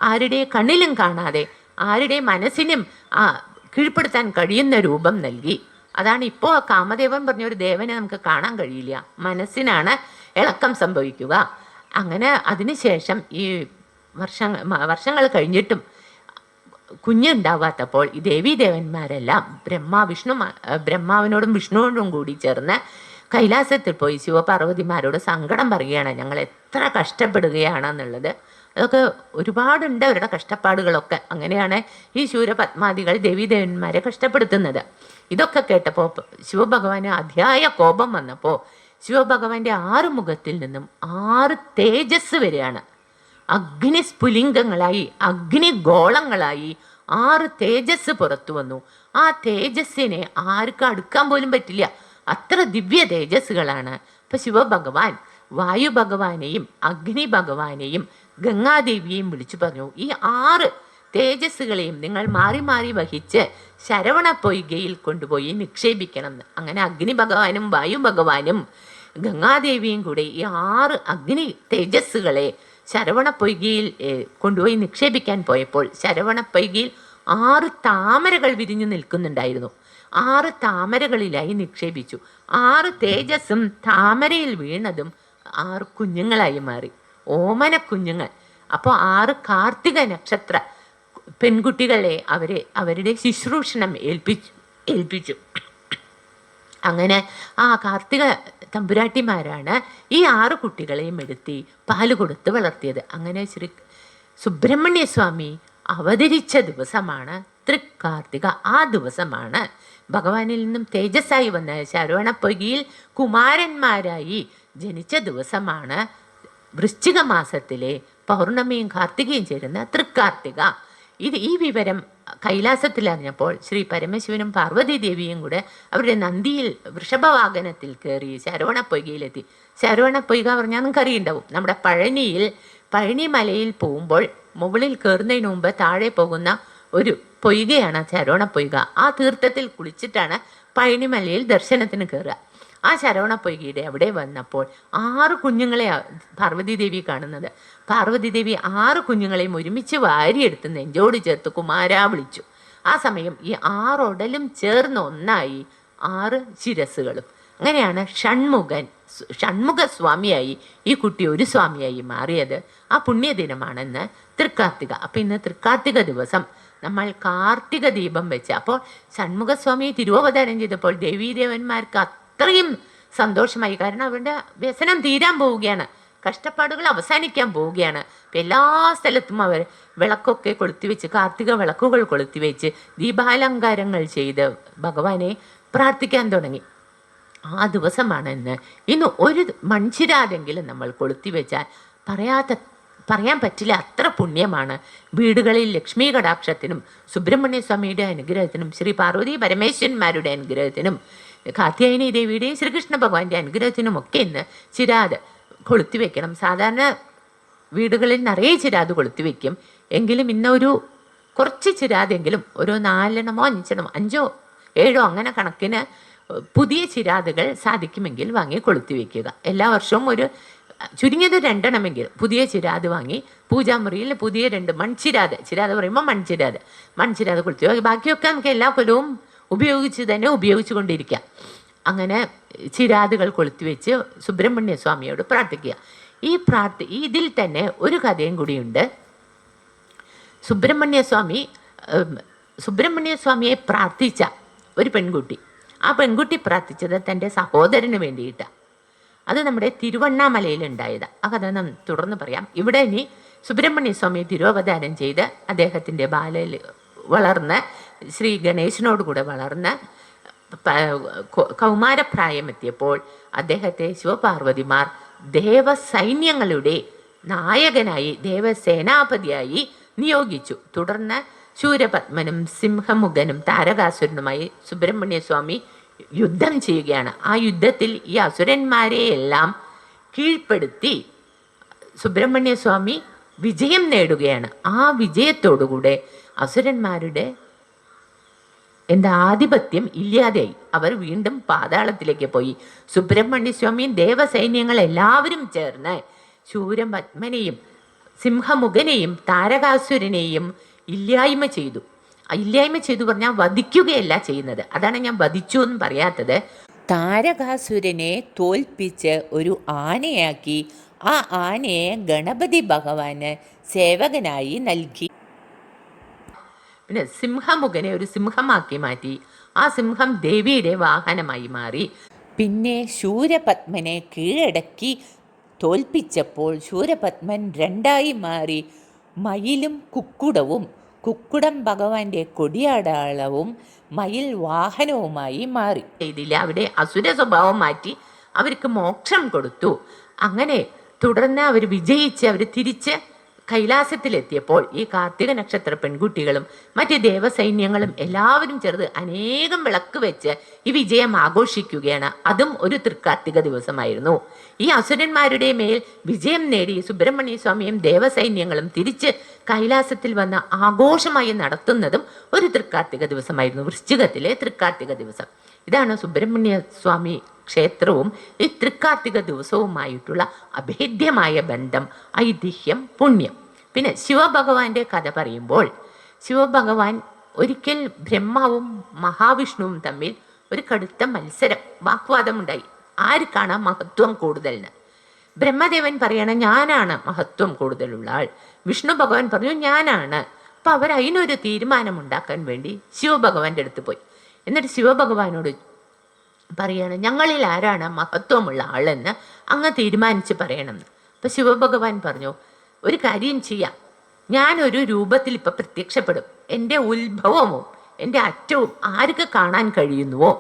ആരുടെ കണ്ണിലും കാണാതെ ആരുടെ മനസ്സിനും കീഴ്പ്പെടുത്താൻ കഴിയുന്ന രൂപം നൽകി. അതാണ് ഇപ്പോൾ കാമദേവൻ പറഞ്ഞ ഒരു ദേവനെ നമുക്ക് കാണാൻ കഴിയില്ല, മനസ്സിനാണ് ഇളക്കം സംഭവിക്കുക. അങ്ങനെ അതിനുശേഷം ഈ വർഷങ്ങൾ കഴിഞ്ഞിട്ടും കുഞ്ഞുണ്ടാവാത്തപ്പോൾ ഈ ദേവീദേവന്മാരെല്ലാം ബ്രഹ്മാവിനോടും വിഷ്ണുവിനോടും കൂടി ചേർന്ന് കൈലാസത്തിൽ പോയി ശിവപാർവതിമാരോട് സങ്കടം പറയുകയാണ്, ഞങ്ങൾ എത്ര കഷ്ടപ്പെടുകയാണെന്നുള്ളത്. അതൊക്കെ ഒരുപാടുണ്ട് അവരുടെ കഷ്ടപ്പാടുകളൊക്കെ. അങ്ങനെയാണ് ഈ ശൂരപത്മാദികൾ ദേവീദേവന്മാരെ കഷ്ടപ്പെടുത്തുന്നത്. ഇതൊക്കെ കേട്ടപ്പോൾ ശിവഭഗവാന് അതിയായ കോപം വന്നപ്പോൾ ശിവഭഗവാന്റെ 6 മുഖത്തിൽ നിന്നും 6 തേജസ് വരികയാണ്. അഗ്നിസ്ഫുലിംഗങ്ങളായി അഗ്നിഗോളങ്ങളായി 6 തേജസ് പുറത്തു വന്നു. ആ തേജസ്സിനെ ആർക്കും അടുക്കാൻ പോലും പറ്റില്ല, അത്ര ദിവ്യ തേജസ്സുകളാണ്. അപ്പം ശിവഭഗവാൻ വായു ഭഗവാനെയും അഗ്നി ഭഗവാനെയും ഗംഗാദേവിയെയും വിളിച്ചു പറഞ്ഞു, ഈ 6 തേജസ്സുകളെയും നിങ്ങൾ മാറി മാറി വഹിച്ച് ശരവണ പൊയ്കയിൽ കൊണ്ടുപോയി നിക്ഷേപിക്കണം എന്ന്. അങ്ങനെ അഗ്നി ഭഗവാനും വായു ഭഗവാനും ഗംഗാദേവിയും കൂടെ ഈ 6 അഗ്നി തേജസ്സുകളെ ശരവണ പൊയ്കയിൽ കൊണ്ടുപോയി നിക്ഷേപിക്കാൻ പോയപ്പോൾ ശരവണ പൊയ്കയിൽ 6 താമരകൾ വിരിഞ്ഞു നിൽക്കുന്നുണ്ടായിരുന്നു. 6 താമരകളിലായി നിക്ഷേപിച്ചു. 6 തേജസ്സും താമരയിൽ വീണതും 6 കുഞ്ഞുങ്ങളായി മാറി, ഓമന കുഞ്ഞുങ്ങൾ. അപ്പോൾ 6 കാർത്തിക നക്ഷത്ര പെൺകുട്ടികളെ അവരുടെ ശുശ്രൂഷണം ഏൽപ്പിച്ചു. അങ്ങനെ ആ കാർത്തിക തമ്പുരാട്ടിമാരാണ് ഈ 6 കുട്ടികളെയും എടുത്തി പാല് കൊടുത്ത് വളർത്തിയത്. അങ്ങനെ ശ്രീ സുബ്രഹ്മണ്യ സ്വാമി അവതരിച്ച ദിവസമാണ് തൃക്കാർത്തിക. ആ ദിവസമാണ് ഭഗവാനിൽ നിന്നും തേജസ്സായി വന്ന ശരവണപ്പൊയ്കയിൽ കുമാരന്മാരായി ജനിച്ച ദിവസമാണ് വൃശ്ചിക മാസത്തിലെ പൗർണമിയും കാർത്തികയും ചേരുന്ന തൃക്കാർത്തിക. ഈ വിവരം കൈലാസത്തിലറിഞ്ഞപ്പോൾ ശ്രീ പരമശിവനും പാർവതി ദേവിയും കൂടെ അവരുടെ നന്ദിയിൽ വൃഷഭവാഹനത്തിൽ കയറി ശരവണപ്പൊയ്കയിലെത്തി. ശരവണപ്പൊയ്ക പറഞ്ഞാൽ നിങ്ങൾക്ക് അറിയുണ്ടാവും, നമ്മുടെ പഴനി മലയിൽ പോകുമ്പോൾ മുകളിൽ കയറുന്നതിന് മുമ്പ് താഴെ പോകുന്ന ഒരു പൊയ്കയാണ് ശരവണപ്പൊയ്ക. ആ തീർത്ഥത്തിൽ കുളിച്ചിട്ടാണ് പഴനിമലയിൽ ദർശനത്തിന് കയറുക. ആ ശരവണപ്പൊയ്കയുടെ അവിടെ വന്നപ്പോൾ 6 കുഞ്ഞുങ്ങളെ പാർവതി ദേവി കാണുന്നത്. പാർവതി ദേവി 6 കുഞ്ഞുങ്ങളെയും ഒരുമിച്ച് വാരിയെടുത്ത് നെഞ്ചോട് ചേർത്ത് കുമാരാ വിളിച്ചു. ആ സമയം ഈ 6 ഉടലും ചേർന്ന് ഒന്നായി 6 ശിരസ്സുകളും. അങ്ങനെയാണ് ഷൺമുഖ സ്വാമിയായി ഈ കുട്ടി ഒരു സ്വാമിയായി മാറിയത്. ആ പുണ്യദിനമാണെന്ന് തൃക്കാർത്തിക. അപ്പം ഇന്ന് തൃക്കാർത്തിക ദിവസം നമ്മൾ കാർത്തിക ദീപം വെച്ച്, അപ്പോൾ ഷൺമുഖസ്വാമിയെ തിരുവവതാരം ചെയ്തപ്പോൾ ദേവീദേവന്മാർക്ക് അത്രയും സന്തോഷമായി. കാരണം അവരുടെ വ്യസനം തീരാൻ പോവുകയാണ്, കഷ്ടപ്പാടുകൾ അവസാനിക്കാൻ പോവുകയാണ്. അപ്പം എല്ലാ സ്ഥലത്തും അവർ വിളക്കൊക്കെ കൊളുത്തിവെച്ച്, കാർത്തിക വിളക്കുകൾ കൊളുത്തിവെച്ച് ദീപാലങ്കാരങ്ങൾ ചെയ്ത് ഭഗവാനെ പ്രാർത്ഥിക്കാൻ തുടങ്ങി. ആ ദിവസമാണ് ഇന്ന് ഒരു മൺചിരാതെങ്കിലും നമ്മൾ കൊളുത്തിവെച്ചാൽ പറയാൻ പറ്റില്ല, അത്ര പുണ്യമാണ്. വീടുകളിൽ ലക്ഷ്മി കടാക്ഷത്തിനും സുബ്രഹ്മണ്യ സ്വാമിയുടെ അനുഗ്രഹത്തിനും ശ്രീ പാർവതി പരമേശ്വരന്മാരുടെ അനുഗ്രഹത്തിനും കാർത്യായനി ദേവിയുടെയും ശ്രീകൃഷ്ണ ഭഗവാന്റെ അനുഗ്രഹത്തിനും ഒക്കെ ഇന്ന് ചിരാത് കൊളുത്തിവെക്കണം. സാധാരണ വീടുകളിൽ നിറയെ ചിരാത് കൊളുത്തിവെക്കും. എങ്കിലും ഇന്നൊരു കുറച്ച് ചിരാതെങ്കിലും ഒരു 4എണ്ണമോ 5എണ്ണമോ 5ഓ 7ഓ അങ്ങനെ കണക്കിന് പുതിയ ചിരാതുകൾ സാധിക്കുമെങ്കിൽ വാങ്ങി കൊളുത്തിവെക്കുക. എല്ലാ വർഷവും ചുരുങ്ങിയത് 2എണ്ണമെങ്കിലും പുതിയ ചിരാത് വാങ്ങി പൂജാമുറിയിൽ പുതിയ 2 ചിരാത് പറയുമ്പോൾ മൺചിരാത് കൊളുത്തി. ബാക്കിയൊക്കെ നമുക്ക് എല്ലാ കൊല്ലവും ഉപയോഗിച്ചു കൊണ്ടിരിക്കാം. അങ്ങനെ ചിരാതുകൾ കൊളുത്തിവെച്ച് സുബ്രഹ്മണ്യ സ്വാമിയോട് പ്രാർത്ഥിക്കുക. ഇതിൽ തന്നെ ഒരു കഥയും കൂടിയുണ്ട്. സുബ്രഹ്മണ്യ സ്വാമിയെ പ്രാർത്ഥിച്ച ഒരു പെൺകുട്ടി, ആ പെൺകുട്ടി പ്രാർത്ഥിച്ചത് തൻ്റെ സഹോദരന് വേണ്ടിയിട്ടാണ്. അത് നമ്മുടെ തിരുവണ്ണാമലയിലുണ്ടായതാണ്. ആ കഥ നാം തുടർന്ന് പറയാം. ഇവിടെ ഇനി സുബ്രഹ്മണ്യ സ്വാമിയെ തിരുവവതാരം ചെയ്ത് അദ്ദേഹത്തിൻ്റെ ബാലയിൽ വളർന്ന് ശ്രീ ഗണേശനോട് കൂടെ വളർന്ന് കൗമാരപ്രായമെത്തിയപ്പോൾ അദ്ദേഹത്തെ ശിവപാർവതിമാർ ദേവസൈന്യങ്ങളുടെ നായകനായി ദേവസേനാപതിയായി നിയോഗിച്ചു. തുടർന്ന് ശൂരപത്മനും സിംഹമുഖനും താരകാസുരനുമായി സുബ്രഹ്മണ്യ സ്വാമി യുദ്ധം ചെയ്യുകയാണ്. ആ യുദ്ധത്തിൽ ഈ അസുരന്മാരെയെല്ലാം കീഴ്പ്പെടുത്തി സുബ്രഹ്മണ്യ സ്വാമി വിജയം നേടുകയാണ്. ആ വിജയത്തോടുകൂടെ അസുരന്മാരുടെ ആധിപത്യം ഇല്ലാതെയായി. അവർ വീണ്ടും പാതാളത്തിലേക്ക് പോയി. സുബ്രഹ്മണ്യ സ്വാമിയും ദേവസൈന്യങ്ങൾ എല്ലാവരും ചേർന്ന് ശൂരപത്മനെയും സിംഹമുഖനെയും താരകാസുരനെയും ഇല്ലായ്മ ചെയ്തു. പറഞ്ഞാൽ വധിക്കുകയല്ല ചെയ്യുന്നത്. അതാണ് ഞാൻ വധിച്ചു എന്ന് പറയാത്തത്. താരകാസുരനെ തോൽപ്പിച്ച് ഒരു ആനയാക്കി ആ ആനയെ ഗണപതി ഭഗവാന് സേവകനായി നൽകി. പിന്നെ സിംഹമുഖനെ ഒരു സിംഹമാക്കി മാറ്റി. ആ സിംഹം ദേവിയുടെ വാഹനമായി മാറി. പിന്നെ ശൂരപത്മനെ കീഴടക്കി തോൽപ്പിച്ചപ്പോൾ ശൂരപത്മൻ 2ആയി മാറി. മയിലും കുക്കുടം ഭഗവാന്റെ കൊടിയാടളവും മയിൽ വാഹനവുമായി മാറി. ഇതിൽ അവിടെ അസുര സ്വഭാവം മാറ്റി അവർക്ക് മോക്ഷം കൊടുത്തു. അങ്ങനെ തുടർന്ന് അവർ വിജയിച്ച് അവർ തിരിച്ച് കൈലാസത്തിലെത്തിയപ്പോൾ ഈ കാർത്തിക നക്ഷത്ര പെൺകുട്ടികളും മറ്റ് ദേവസൈന്യങ്ങളും എല്ലാവരും ചേർന്ന് അനേകം വിളക്ക് വെച്ച് ഈ വിജയം ആഘോഷിക്കുകയാണ്. അതും ഒരു തൃക്കാർത്തിക ദിവസമായിരുന്നു. ഈ അസുരന്മാരുടെ മേൽ വിജയം നേടി സുബ്രഹ്മണ്യ സ്വാമിയും ദേവസൈന്യങ്ങളും തിരിച്ച് കൈലാസത്തിൽ വന്ന് ആഘോഷമായി നടത്തുന്നതും ഒരു തൃക്കാർത്തിക ദിവസമായിരുന്നു. വൃശ്ചികത്തിലെ തൃക്കാർത്തിക ദിവസം. ഇതാണ് സുബ്രഹ്മണ്യ സ്വാമി ക്ഷേത്രവും ഈ തൃക്കാർത്തിക ദിവസവുമായിട്ടുള്ള അഭേദ്യമായ ബന്ധം, ഐതിഹ്യം, പുണ്യം. പിന്നെ ശിവഭഗവാന്റെ കഥ പറയുമ്പോൾ, ശിവഭഗവാൻ ഒരിക്കൽ ബ്രഹ്മാവും മഹാവിഷ്ണുവും തമ്മിൽ ഒരു കടുത്ത മത്സരം, വാഗ്വാദമുണ്ടായി. ആർക്കാണ് മഹത്വം കൂടുതലെന്ന്. ബ്രഹ്മദേവൻ പറയണ ഞാനാണ് മഹത്വം കൂടുതലുള്ള ആൾ, വിഷ്ണു ഭഗവാൻ പറഞ്ഞു ഞാനാണ്. അപ്പൊ അവർ അതിനൊരു തീരുമാനമുണ്ടാക്കാൻ വേണ്ടി ശിവഭഗവാന്റെ അടുത്ത് പോയി. എന്നിട്ട് ശിവഭഗവാനോട് പറയാണ്, ഞങ്ങളിൽ ആരാണ് മഹത്വമുള്ള ആളെന്ന് അങ്ങ് തീരുമാനിച്ച് പറയണമെന്ന്. അപ്പൊ ശിവഭഗവാൻ പറഞ്ഞു, ഒരു കാര്യം ചെയ്യാം, ഞാനൊരു രൂപത്തിൽ ഇപ്പൊ പ്രത്യക്ഷപ്പെടും. എൻ്റെ ഉത്ഭവവും എൻ്റെ അറ്റവും ആർക്ക് കാണാൻ കഴിയുന്നുവോ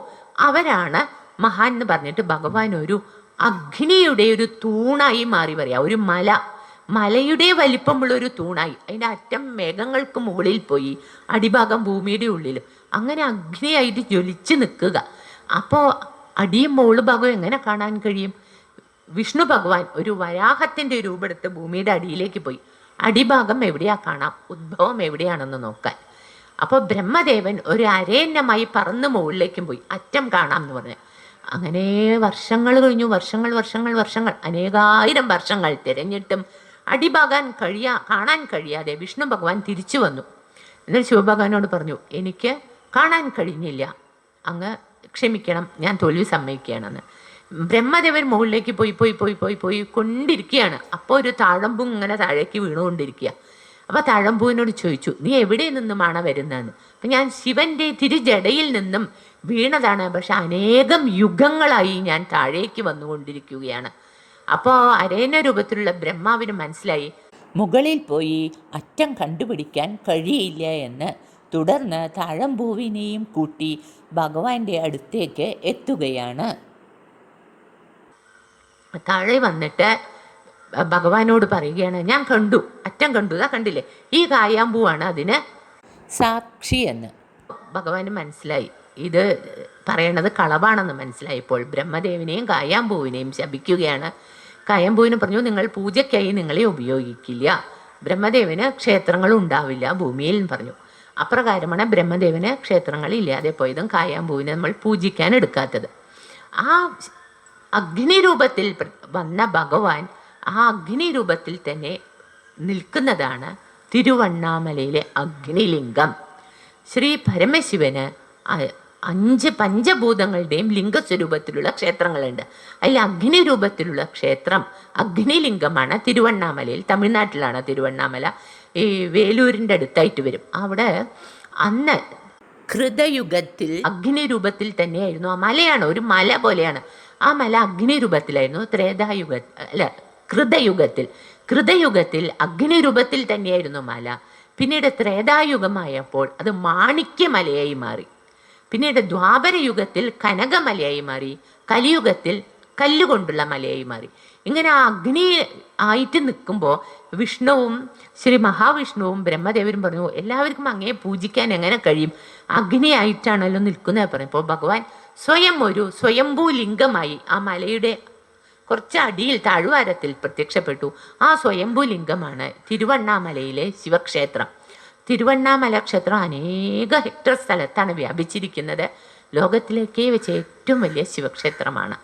അവരാണ് മഹാൻ എന്ന് പറഞ്ഞിട്ട് ഭഗവാൻ ഒരു അഗ്നിയുടെ ഒരു തൂണായി മാറി പറയാ. ഒരു മലയുടെ വലിപ്പമുള്ള ഒരു തൂണായി, അതിൻ്റെ അറ്റം മേഘങ്ങൾക്ക് മുകളിൽ പോയി, അടിഭാഗം ഭൂമിയുടെ ഉള്ളിലും, അങ്ങനെ അഗ്നിയായിട്ട് ജ്വലിച്ച് നിൽക്കുക. അപ്പോൾ അടിയും മുകള് ഭാഗവും എങ്ങനെ കാണാൻ കഴിയും? വിഷ്ണു ഭഗവാൻ ഒരു വരാഹത്തിൻ്റെ രൂപമെടുത്ത് ഭൂമിയുടെ അടിയിലേക്ക് പോയി. അടിഭാഗം എവിടെയാ കാണാം, ഉദ്ഭവം എവിടെയാണെന്ന് നോക്കാൻ. അപ്പോൾ ബ്രഹ്മദേവൻ ഒരു അരയന്നമായി പറന്ന് മുകളിലേക്കും പോയി, അറ്റം കാണാം എന്ന് പറഞ്ഞു. അങ്ങനെ വർഷങ്ങൾ കഴിഞ്ഞു, വർഷങ്ങൾ അനേകായിരം വർഷങ്ങൾ തിരഞ്ഞിട്ടും അടിഭാഗം കാണാൻ കഴിയാതെ വിഷ്ണു ഭഗവാൻ തിരിച്ചു വന്നു. എന്നിട്ട് ശിവഭഗവാനോട് പറഞ്ഞു, എനിക്ക് കാണാൻ കഴിഞ്ഞില്ല, അങ്ങ് ക്ഷമിക്കണം, ഞാൻ തോൽവി സമ്മതിക്കുകയാണെന്ന്. ബ്രഹ്മദേവൻ മുകളിലേക്ക് പോയി കൊണ്ടിരിക്കുകയാണ്. അപ്പോൾ ഒരു താഴമ്പൂ ഇങ്ങനെ താഴേക്ക് വീണുകൊണ്ടിരിക്കുക. അപ്പോൾ താഴമ്പൂവിനോട് ചോദിച്ചു, നീ എവിടെ നിന്നുമാണ് വരുന്നതെന്ന്. അപ്പം ഞാൻ ശിവന്റെ തിരുജടയിൽ നിന്നും വീണതാണ്, പക്ഷെ അനേകം യുഗങ്ങളായി ഞാൻ താഴേക്ക് വന്നുകൊണ്ടിരിക്കുകയാണ്. അപ്പോൾ അരേന രൂപത്തിലുള്ള ബ്രഹ്മാവിന് മനസ്സിലായി മുകളിൽ പോയി അറ്റം കണ്ടുപിടിക്കാൻ കഴിയില്ല എന്ന്. തുടർന്ന് താഴമ്പൂവിനെയും കൂട്ടി ഭഗവാന്റെ അടുത്തേക്ക് എത്തുകയാണ്. താഴെ വന്നിട്ട് ഭഗവാനോട് പറയുകയാണ്, ഞാൻ കണ്ടു, അറ്റം കണ്ടു, ഇതാ കണ്ടില്ലേ, ഈ കായാമ്പൂവാണ് അതിന് സാക്ഷി എന്ന്. ഭഗവാന് മനസ്സിലായി ഇത് പറയണത് കളവാണെന്ന് മനസ്സിലായപ്പോൾ ബ്രഹ്മദേവനെയും കായാമ്പൂവിനെയും ശപിക്കുകയാണ്. കായാമ്പൂവിന് പറഞ്ഞു, നിങ്ങൾ പൂജയ്ക്കായി നിങ്ങളെ ഉപയോഗിക്കില്ല, ബ്രഹ്മദേവന് ക്ഷേത്രങ്ങൾ ഉണ്ടാവില്ല ഭൂമിയിൽ എന്ന് പറഞ്ഞു. അപ്രകാരമാണ് ബ്രഹ്മദേവന് ക്ഷേത്രങ്ങൾ ഇല്ലാതെ പോയതും കായാമ്പൂവിനെ നമ്മൾ പൂജിക്കാൻ എടുക്കാത്തത്. ആ അഗ്നി രൂപത്തിൽ വന്ന ഭഗവാൻ ആ അഗ്നി രൂപത്തിൽ തന്നെ നിൽക്കുന്നതാണ് തിരുവണ്ണാമലയിലെ അഗ്നിലിംഗം. ശ്രീ പരമശിവന് 5 പഞ്ചഭൂതങ്ങളുടെയും ലിംഗസ്വരൂപത്തിലുള്ള ക്ഷേത്രങ്ങളുണ്ട്. അതിൽ അഗ്നി രൂപത്തിലുള്ള ക്ഷേത്രം അഗ്നിലിംഗമാണ് തിരുവണ്ണാമലയിൽ. തമിഴ്നാട്ടിലാണ് തിരുവണ്ണാമല, ഈ വേലൂരിൻ്റെ അടുത്തായിട്ട് വരും. അവിടെ അന്ന് കൃതയുഗത്തിൽ അഗ്നി രൂപത്തിൽ തന്നെയായിരുന്നു. ആ മലയാണ് ഒരു മല പോലെയാണ്. ആ മല അഗ്നി രൂപത്തിലായിരുന്നു. കൃതയുഗത്തിൽ അഗ്നി രൂപത്തിൽ തന്നെയായിരുന്നു മല. പിന്നീട് ത്രേതായുഗമായപ്പോൾ അത് മാണിക്യമലയായി മാറി. പിന്നീട് ദ്വാപരയുഗത്തിൽ കനകമലയായി മാറി. കലിയുഗത്തിൽ കല്ലുകൊണ്ടുള്ള മലയായി മാറി. ഇങ്ങനെ ആ അഗ്നി ആയിട്ട് നിൽക്കുമ്പോൾ വിഷ്ണുവും ശ്രീ മഹാവിഷ്ണുവും ബ്രഹ്മദേവരും പറഞ്ഞു, എല്ലാവർക്കും അങ്ങേ പൂജിക്കാൻ എങ്ങനെ കഴിയും, അഗ്നി ആയിട്ടാണല്ലോ നിൽക്കുന്നത് പറഞ്ഞു. അപ്പോൾ ഭഗവാൻ സ്വയം ഒരു സ്വയംഭൂ ലിംഗമായി ആ മലയുടെ കുറച്ച് അടിയിൽ താഴ്വാരത്തിൽ പ്രത്യക്ഷപ്പെട്ടു. ആ സ്വയംഭൂ ലിംഗമാണ് തിരുവണ്ണാമലയിലെ ശിവക്ഷേത്രം. തിരുവണ്ണാമല ക്ഷേത്രം അനേക ഹെക്ടർ സ്ഥലത്താണ് വ്യാപിച്ചിരിക്കുന്നത്. ലോകത്തിലേക്കേ വെച്ച് ഏറ്റവും വലിയ ശിവക്ഷേത്രമാണ്.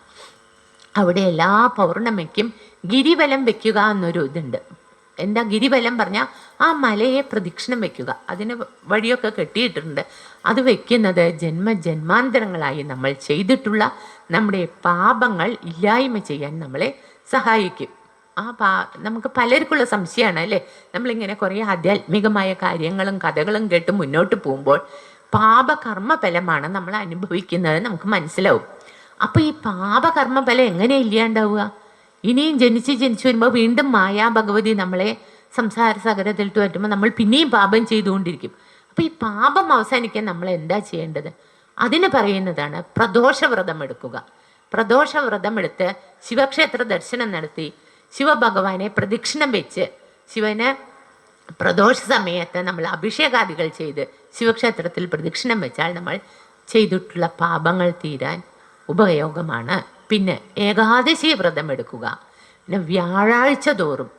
അവിടെ എല്ലാ പൗർണമിക്കും ഗിരിവലം വെക്കുക എന്നൊരു ഇതുണ്ട്. എന്താ ഗിരിവലം പറഞ്ഞാൽ ആ മലയെ പ്രദക്ഷിണം വെക്കുക. അതിന് വഴിയൊക്കെ കെട്ടിയിട്ടുണ്ട്. അത് വെക്കുന്നത് ജന്മാന്തരങ്ങളായി നമ്മൾ ചെയ്തിട്ടുള്ള നമ്മുടെ പാപങ്ങൾ ഇല്ലായ്മ ചെയ്യാൻ നമ്മളെ സഹായിക്കും. നമുക്ക് പലർക്കുള്ള സംശയമാണ് അല്ലേ, നമ്മളിങ്ങനെ കുറേ ആധ്യാത്മികമായ കാര്യങ്ങളും കഥകളും കേട്ട് മുന്നോട്ട് പോകുമ്പോൾ പാപകർമ്മഫലമാണ് നമ്മൾ അനുഭവിക്കുന്നത് നമുക്ക് മനസ്സിലാവും. അപ്പോൾ ഈ പാപകർമ്മഫലം എങ്ങനെ ഇല്ലാണ്ടാവുക? ഇനിയും ജനിച്ച് വരുമ്പോൾ വീണ്ടും മായാ ഭഗവതി നമ്മളെ സംസാര സാഗരത്തിലിട്ട് പറ്റുമ്പോൾ നമ്മൾ പിന്നെയും പാപം ചെയ്തുകൊണ്ടിരിക്കും. അപ്പോൾ ഈ പാപം അവസാനിക്കാൻ നമ്മൾ എന്താ ചെയ്യേണ്ടത്? അതിന് പറയുന്നതാണ് പ്രദോഷവ്രതം എടുക്കുക. പ്രദോഷവ്രതം എടുത്ത് ശിവക്ഷേത്ര ദർശനം നടത്തി ശിവഭഗവാനെ പ്രദക്ഷിണം വെച്ച് ശിവന് പ്രദോഷ സമയത്ത് നമ്മൾ അഭിഷേകാദികൾ ചെയ്ത് ശിവക്ഷേത്രത്തിൽ പ്രദക്ഷിണം വെച്ചാൽ നമ്മൾ ചെയ്തിട്ടുള്ള പാപങ്ങൾ തീരാൻ ഉപയോഗമാണ്. പിന്നെ ഏകാദശി വ്രതം എടുക്കുക. പിന്നെ വ്യാഴാഴ്ച തോറും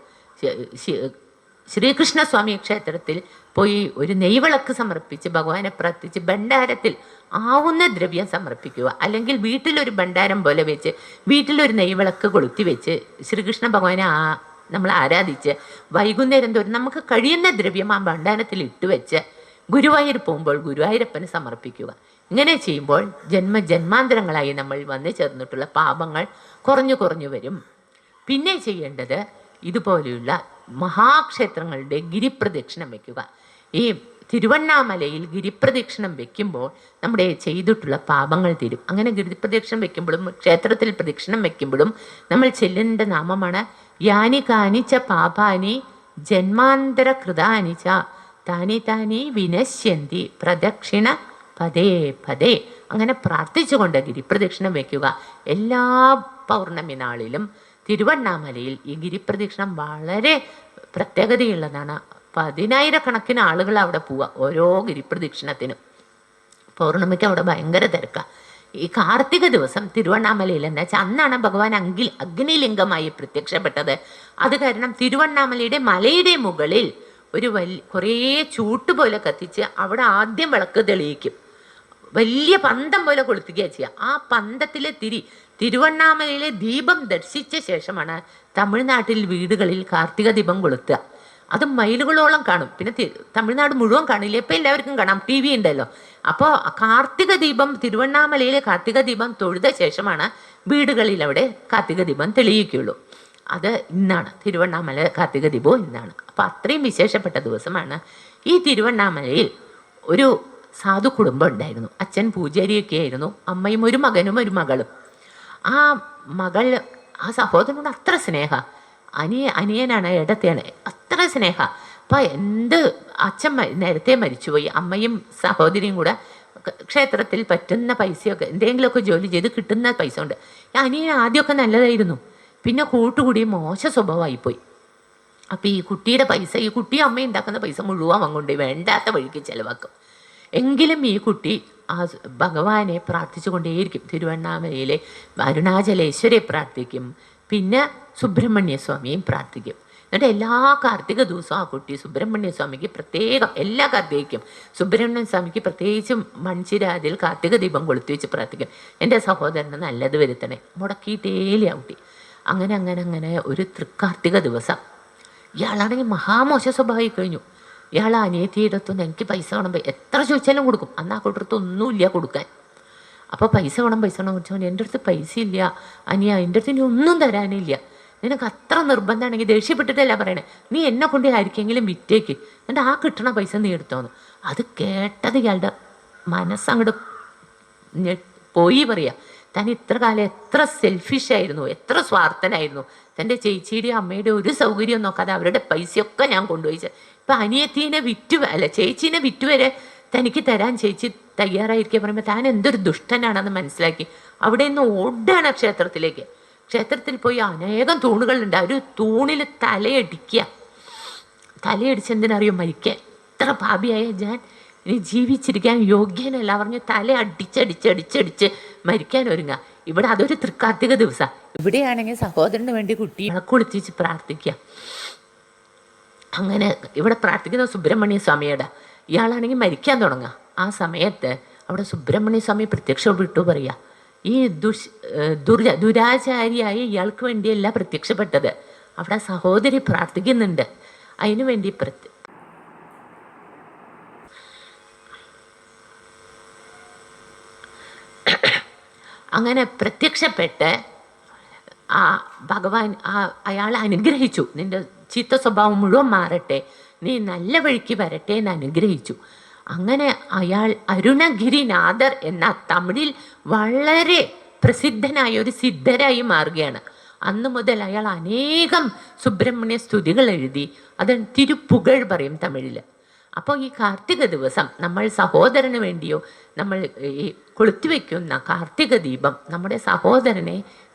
ശ്രീകൃഷ്ണസ്വാമി ക്ഷേത്രത്തിൽ പോയി ഒരു നെയ്വിളക്ക് സമർപ്പിച്ച് ഭഗവാനെ പ്രാർത്ഥിച്ച് ഭണ്ഡാരത്തിൽ ആവുന്ന ദ്രവ്യം സമർപ്പിക്കുക. അല്ലെങ്കിൽ വീട്ടിലൊരു ഭണ്ഡാരം പോലെ വെച്ച് വീട്ടിലൊരു നെയ്വിളക്ക് കൊളുത്തി വെച്ച് ശ്രീകൃഷ്ണ ഭഗവാനെ നമ്മൾ ആരാധിച്ച് വൈകുന്നേരം തോറും നമുക്ക് കഴിയുന്ന ദ്രവ്യം ആ ഭണ്ഡാരത്തിൽ ഇട്ടുവെച്ച് ഗുരുവായൂർ പോകുമ്പോൾ ഗുരുവായൂരപ്പന് സമർപ്പിക്കുക. ഇങ്ങനെ ചെയ്യുമ്പോൾ ജന്മാന്തരങ്ങളായി നമ്മൾ വന്നു ചേർന്നിട്ടുള്ള പാപങ്ങൾ കുറഞ്ഞു കുറഞ്ഞു വരും. പിന്നെ ചെയ്യേണ്ടത് ഇതുപോലെയുള്ള മഹാക്ഷേത്രങ്ങളുടെ ഗിരിപ്രദക്ഷിണം വയ്ക്കുക. ഈ തിരുവണ്ണാമലയിൽ ഗിരിപ്രദക്ഷിണം വെക്കുമ്പോൾ നമ്മുടെ ചെയ്തിട്ടുള്ള പാപങ്ങൾ തീരും. അങ്ങനെ ഗിരിപ്രദക്ഷിണം വെക്കുമ്പോഴും ക്ഷേത്രത്തിൽ പ്രദക്ഷിണം വെക്കുമ്പോഴും നമ്മൾ ചെല്ലേണ്ട നാമമാണ് യാനി കാനിച്ച പാപാനി ജന്മാന്തര കൃതാനിച്ച താനി താനി വിനശ്യന്തി പ്രദക്ഷിണ പദേ പദേ. അങ്ങനെ പ്രാർത്ഥിച്ചുകൊണ്ട് ഗിരിപ്രദക്ഷിണം വയ്ക്കുക. എല്ലാ പൗർണമി നാളിലും തിരുവണ്ണാമലയിൽ ഈ ഗിരിപ്രദക്ഷിണം വളരെ പ്രത്യേകതയുള്ളതാണ്. 10,000-കണക്കിന് ആളുകൾ അവിടെ പോവുക ഓരോ ഗിരിപ്രദക്ഷിണത്തിനും. പൗർണമിക്ക് അവിടെ ഭയങ്കര തിരക്കാണ്. ഈ കാർത്തിക ദിവസം തിരുവണ്ണാമലയിൽ എന്ന് വെച്ചാൽ അന്നാണ് ഭഗവാൻ അഗ്നിലിംഗമായി പ്രത്യക്ഷപ്പെട്ടത്. അത് കാരണം തിരുവണ്ണാമലയുടെ മലയുടെ മുകളിൽ ഒരു കുറേ ചൂട്ട് പോലെ കത്തിച്ച് അവിടെ ആദ്യം വിളക്ക് തെളിയിക്കും. വലിയ പന്തം പോലെ കൊളുത്തുകയാണ് ചെയ്യുക. ആ പന്തത്തിലെ തിരുവണ്ണാമലയിലെ ദീപം ദർശിച്ച ശേഷമാണ് തമിഴ്നാട്ടിൽ വീടുകളിൽ കാർത്തിക ദീപം കൊളുത്തുക. അത് മൈലുകളോളം കാണും. പിന്നെ തമിഴ്നാട് മുഴുവൻ കാണില്ല, ഇപ്പം എല്ലാവർക്കും കാണാം, TV ഉണ്ടല്ലോ. അപ്പോൾ കാർത്തിക ദീപം തിരുവണ്ണാമലയിലെ കാർത്തിക ദീപം തൊഴുത ശേഷമാണ് വീടുകളിൽ അവിടെ കാർത്തിക ദീപം തെളിയിക്കുള്ളൂ. അത് ഇന്നാണ് തിരുവണ്ണാമല കാർത്തിക ദീപവും ഇന്നാണ്. അപ്പം അത്രയും വിശേഷപ്പെട്ട ദിവസമാണ്. ഈ തിരുവണ്ണാമലയിൽ ഒരു സാധു കുടുംബം ഉണ്ടായിരുന്നു. അച്ഛൻ പൂജാരിയൊക്കെ ആയിരുന്നു. അമ്മയും ഒരു മകനും ഒരു മകളും. ആ മകൾ ആ സഹോദരനോട് അത്ര സ്നേഹ. അനിയനാണ്, ഇടത്തെയാണ്, അത്ര സ്നേഹ. അപ്പം അച്ഛൻ നേരത്തെ മരിച്ചുപോയി. അമ്മയും സഹോദരിയും കൂടെ ക്ഷേത്രത്തിൽ പറ്റുന്ന പൈസയൊക്കെ എന്തെങ്കിലുമൊക്കെ ജോലി ചെയ്ത് കിട്ടുന്ന പൈസ ഉണ്ട്. അനിയൻ ആദ്യമൊക്കെ നല്ലതായിരുന്നു, പിന്നെ കൂട്ടുകൂടി മോശ സ്വഭാവമായിപ്പോയി. അപ്പം ഈ കുട്ടിയുടെ പൈസ, ഈ കുട്ടി അമ്മ ഉണ്ടാക്കുന്ന പൈസ മുഴുവൻ അങ്ങോട്ട് വേണ്ടാത്ത വഴിക്ക് ചിലവാക്കും. എങ്കിലും ഈ കുട്ടി ആ ഭഗവാനെ പ്രാർത്ഥിച്ചു കൊണ്ടേയിരിക്കും. തിരുവണ്ണാമലയിലെ അരുണാചലേശ്വരെ പ്രാർത്ഥിക്കും, പിന്നെ സുബ്രഹ്മണ്യ സ്വാമിയെയും പ്രാർത്ഥിക്കും. എന്നിട്ട് എല്ലാ കാർത്തിക ദിവസവും ആ കുട്ടി സുബ്രഹ്മണ്യ സ്വാമിക്ക് പ്രത്യേകം, എല്ലാ കാർത്തികയ്ക്കും സുബ്രഹ്മണ്യ സ്വാമിക്ക് പ്രത്യേകിച്ചും മൺചിരാതിൽ കാർത്തിക ദീപം കൊളുത്തി വെച്ച് പ്രാർത്ഥിക്കും. എൻ്റെ സഹോദരന് നല്ലത് വരുത്തണേ, മുടക്കിയിട്ടേലി ആ കുട്ടി. അങ്ങനെ ഒരു തൃക്കാർത്തിക ദിവസം ഇയാളാണെങ്കിൽ മഹാമോശ സ്വഭാവമായി കഴിഞ്ഞു. ഇയാൾ അനിയത്തിയുടെ അടുത്തൊന്നും എനിക്ക് പൈസ വേണം, എത്ര ചോദിച്ചാലും കൊടുക്കും. അന്ന് ആ കൂട്ടടുത്ത് ഒന്നുമില്ല കൊടുക്കാൻ. അപ്പോൾ പൈസ വേണം ചോദിച്ചാൽ എൻ്റെ അടുത്ത് പൈസ ഇല്ല അനിയ, എൻ്റെ അടുത്ത് ഇനി ഒന്നും തരാനില്ല, നിനക്ക് അത്ര നിർബന്ധമാണെങ്കിൽ ദേഷ്യപ്പെട്ടിട്ടല്ല പറയണേ, നീ എന്നെ കൊണ്ട് ആയിരിക്കെങ്കിലും വിറ്റേക്ക്, എന്നിട്ട് ആ കിട്ടണ പൈസ നീ എടുത്തോന്ന്. അത് കേട്ടത് ഇയാളുടെ മനസ്സങ്ങോട്ട് പോയി പറയാ. താൻ ഇത്ര കാലം എത്ര സെൽഫിഷായിരുന്നു, എത്ര സ്വാർത്ഥനായിരുന്നു. തൻ്റെ ചേച്ചിയുടെയും അമ്മയുടെ ഒരു സൗകര്യം നോക്കാതെ അവരുടെ പൈസയൊക്കെ ഞാൻ കൊണ്ടുപോയി. ഇപ്പം അനിയത്തീനെ ചേച്ചീനെ വിറ്റുവരെ തനിക്ക് തരാൻ ചേച്ചി തയ്യാറായിരിക്കുക പറയുമ്പോൾ താൻ എന്തൊരു ദുഷ്ടനാണെന്ന് മനസ്സിലാക്കി അവിടെ നിന്ന് ഓടുകയാണ് ക്ഷേത്രത്തിലേക്ക്. ക്ഷേത്രത്തിൽ പോയി അനേകം തൂണുകളുണ്ട്. ഒരു തൂണിൽ തലയടിച്ച് എന്തിനറിയോ മരിക്കാൻ. എത്ര പാപിയായ ഞാൻ ഇനി ജീവിച്ചിരിക്കാൻ യോഗ്യനല്ല പറഞ്ഞ് തല അടിച്ചടിച്ച് മരിക്കാൻ ഒരുങ്ങുക. ഇവിടെ അതൊരു തൃക്കാർത്തിക ദിവസം. ഇവിടെയാണെങ്കിൽ സഹോദരന് വേണ്ടി കുട്ടി കുളിച്ച് പ്രാർത്ഥിക്കുക. അങ്ങനെ ഇവിടെ പ്രാർത്ഥിക്കുന്ന സുബ്രഹ്മണ്യ സ്വാമിയുടെ, ഇയാളാണെങ്കിൽ മരിക്കാൻ തുടങ്ങുക. ആ സമയത്ത് അവിടെ സുബ്രഹ്മണ്യ സ്വാമി പ്രത്യക്ഷപ്പെട്ടു പറയുക, ഈ ദുരാചാരിയായ ഇയാൾക്ക് വേണ്ടിയല്ല പ്രത്യക്ഷപ്പെട്ടത്, അവിടെ സഹോദരി പ്രാർത്ഥിക്കുന്നുണ്ട്, അതിനു വേണ്ടി അങ്ങനെ പ്രത്യക്ഷപ്പെട്ട് ആ ഭഗവാൻ അയാളെ അനുഗ്രഹിച്ചു. നിൻ്റെ ചീത്ത സ്വഭാവം മുഴുവൻ മാറട്ടെ, നീ നല്ല വഴിക്ക് വരട്ടെ എന്ന് അനുഗ്രഹിച്ചു. അങ്ങനെ അയാൾ അരുണഗിരിനാഥർ എന്ന തമിഴിൽ വളരെ പ്രസിദ്ധനായ ഒരു സിദ്ധരായി മാറുകയാണ്. അന്നു മുതൽ അയാൾ അനേകം സുബ്രഹ്മണ്യ സ്തുതികൾ എഴുതി, അത് തിരുപ്പുകഴ് പറയും തമിഴിൽ. അപ്പോൾ ഈ കാർത്തിക ദിവസം നമ്മൾ സഹോദരന് വേണ്ടിയോ നമ്മൾ ഈ കൊളുത്തിവെക്കുന്ന കാർത്തിക ദീപം നമ്മുടെ സഹോദരനെ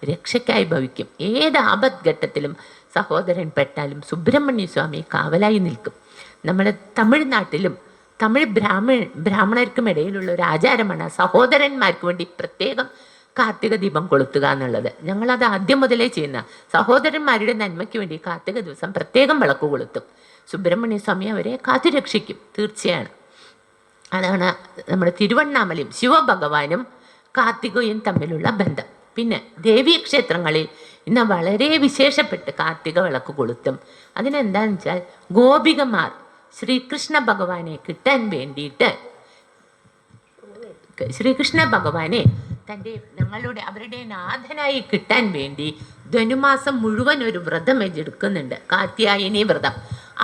രക്ഷയ്ക്കായി ഭവിക്കും. ഏത് ആപത്ഘട്ടത്തിലും സഹോദരൻ പെട്ടാലും സുബ്രഹ്മണ്യ സ്വാമി കാവലായി നിൽക്കും. നമ്മൾ തമിഴ്നാട്ടിലും തമിഴ് ബ്രാഹ്മണർക്കും ഇടയിലുള്ള ഒരു ആചാരമാണ് സഹോദരന്മാർക്ക് വേണ്ടി പ്രത്യേകം കാർത്തിക ദീപം കൊളുത്തുക എന്നുള്ളത്. ഞങ്ങളത് ആദ്യം മുതലേ ചെയ്യുന്ന സഹോദരന്മാരുടെ നന്മയ്ക്ക് വേണ്ടി കാർത്തിക ദിവസം പ്രത്യേകം വിളക്ക് കൊളുത്തും. സുബ്രഹ്മണ്യ സ്വാമി അവരെ കാത്തുരക്ഷിക്കും, തീർച്ചയാണ്. അതാണ് നമ്മുടെ തിരുവണ്ണാമലയും ശിവഭഗവാനും കാർത്തികയും തമ്മിലുള്ള ബന്ധം. പിന്നെ ദേവീക്ഷേത്രങ്ങളിൽ ഇന്ന് വളരെ വിശേഷപ്പെട്ട് കാർത്തിക വിളക്ക് കൊളുത്തും. അതിനെന്താണെന്ന് വെച്ചാൽ ഗോപികമാർ ശ്രീകൃഷ്ണ ഭഗവാനെ കിട്ടാൻ വേണ്ടിയിട്ട് ശ്രീകൃഷ്ണ ഭഗവാനെ അവരുടെ നാഥനായി കിട്ടാൻ വേണ്ടി ധനുമാസം മുഴുവൻ ഒരു വ്രതം എടുക്കുന്നുണ്ട്, കാർത്യായനി വ്രതം.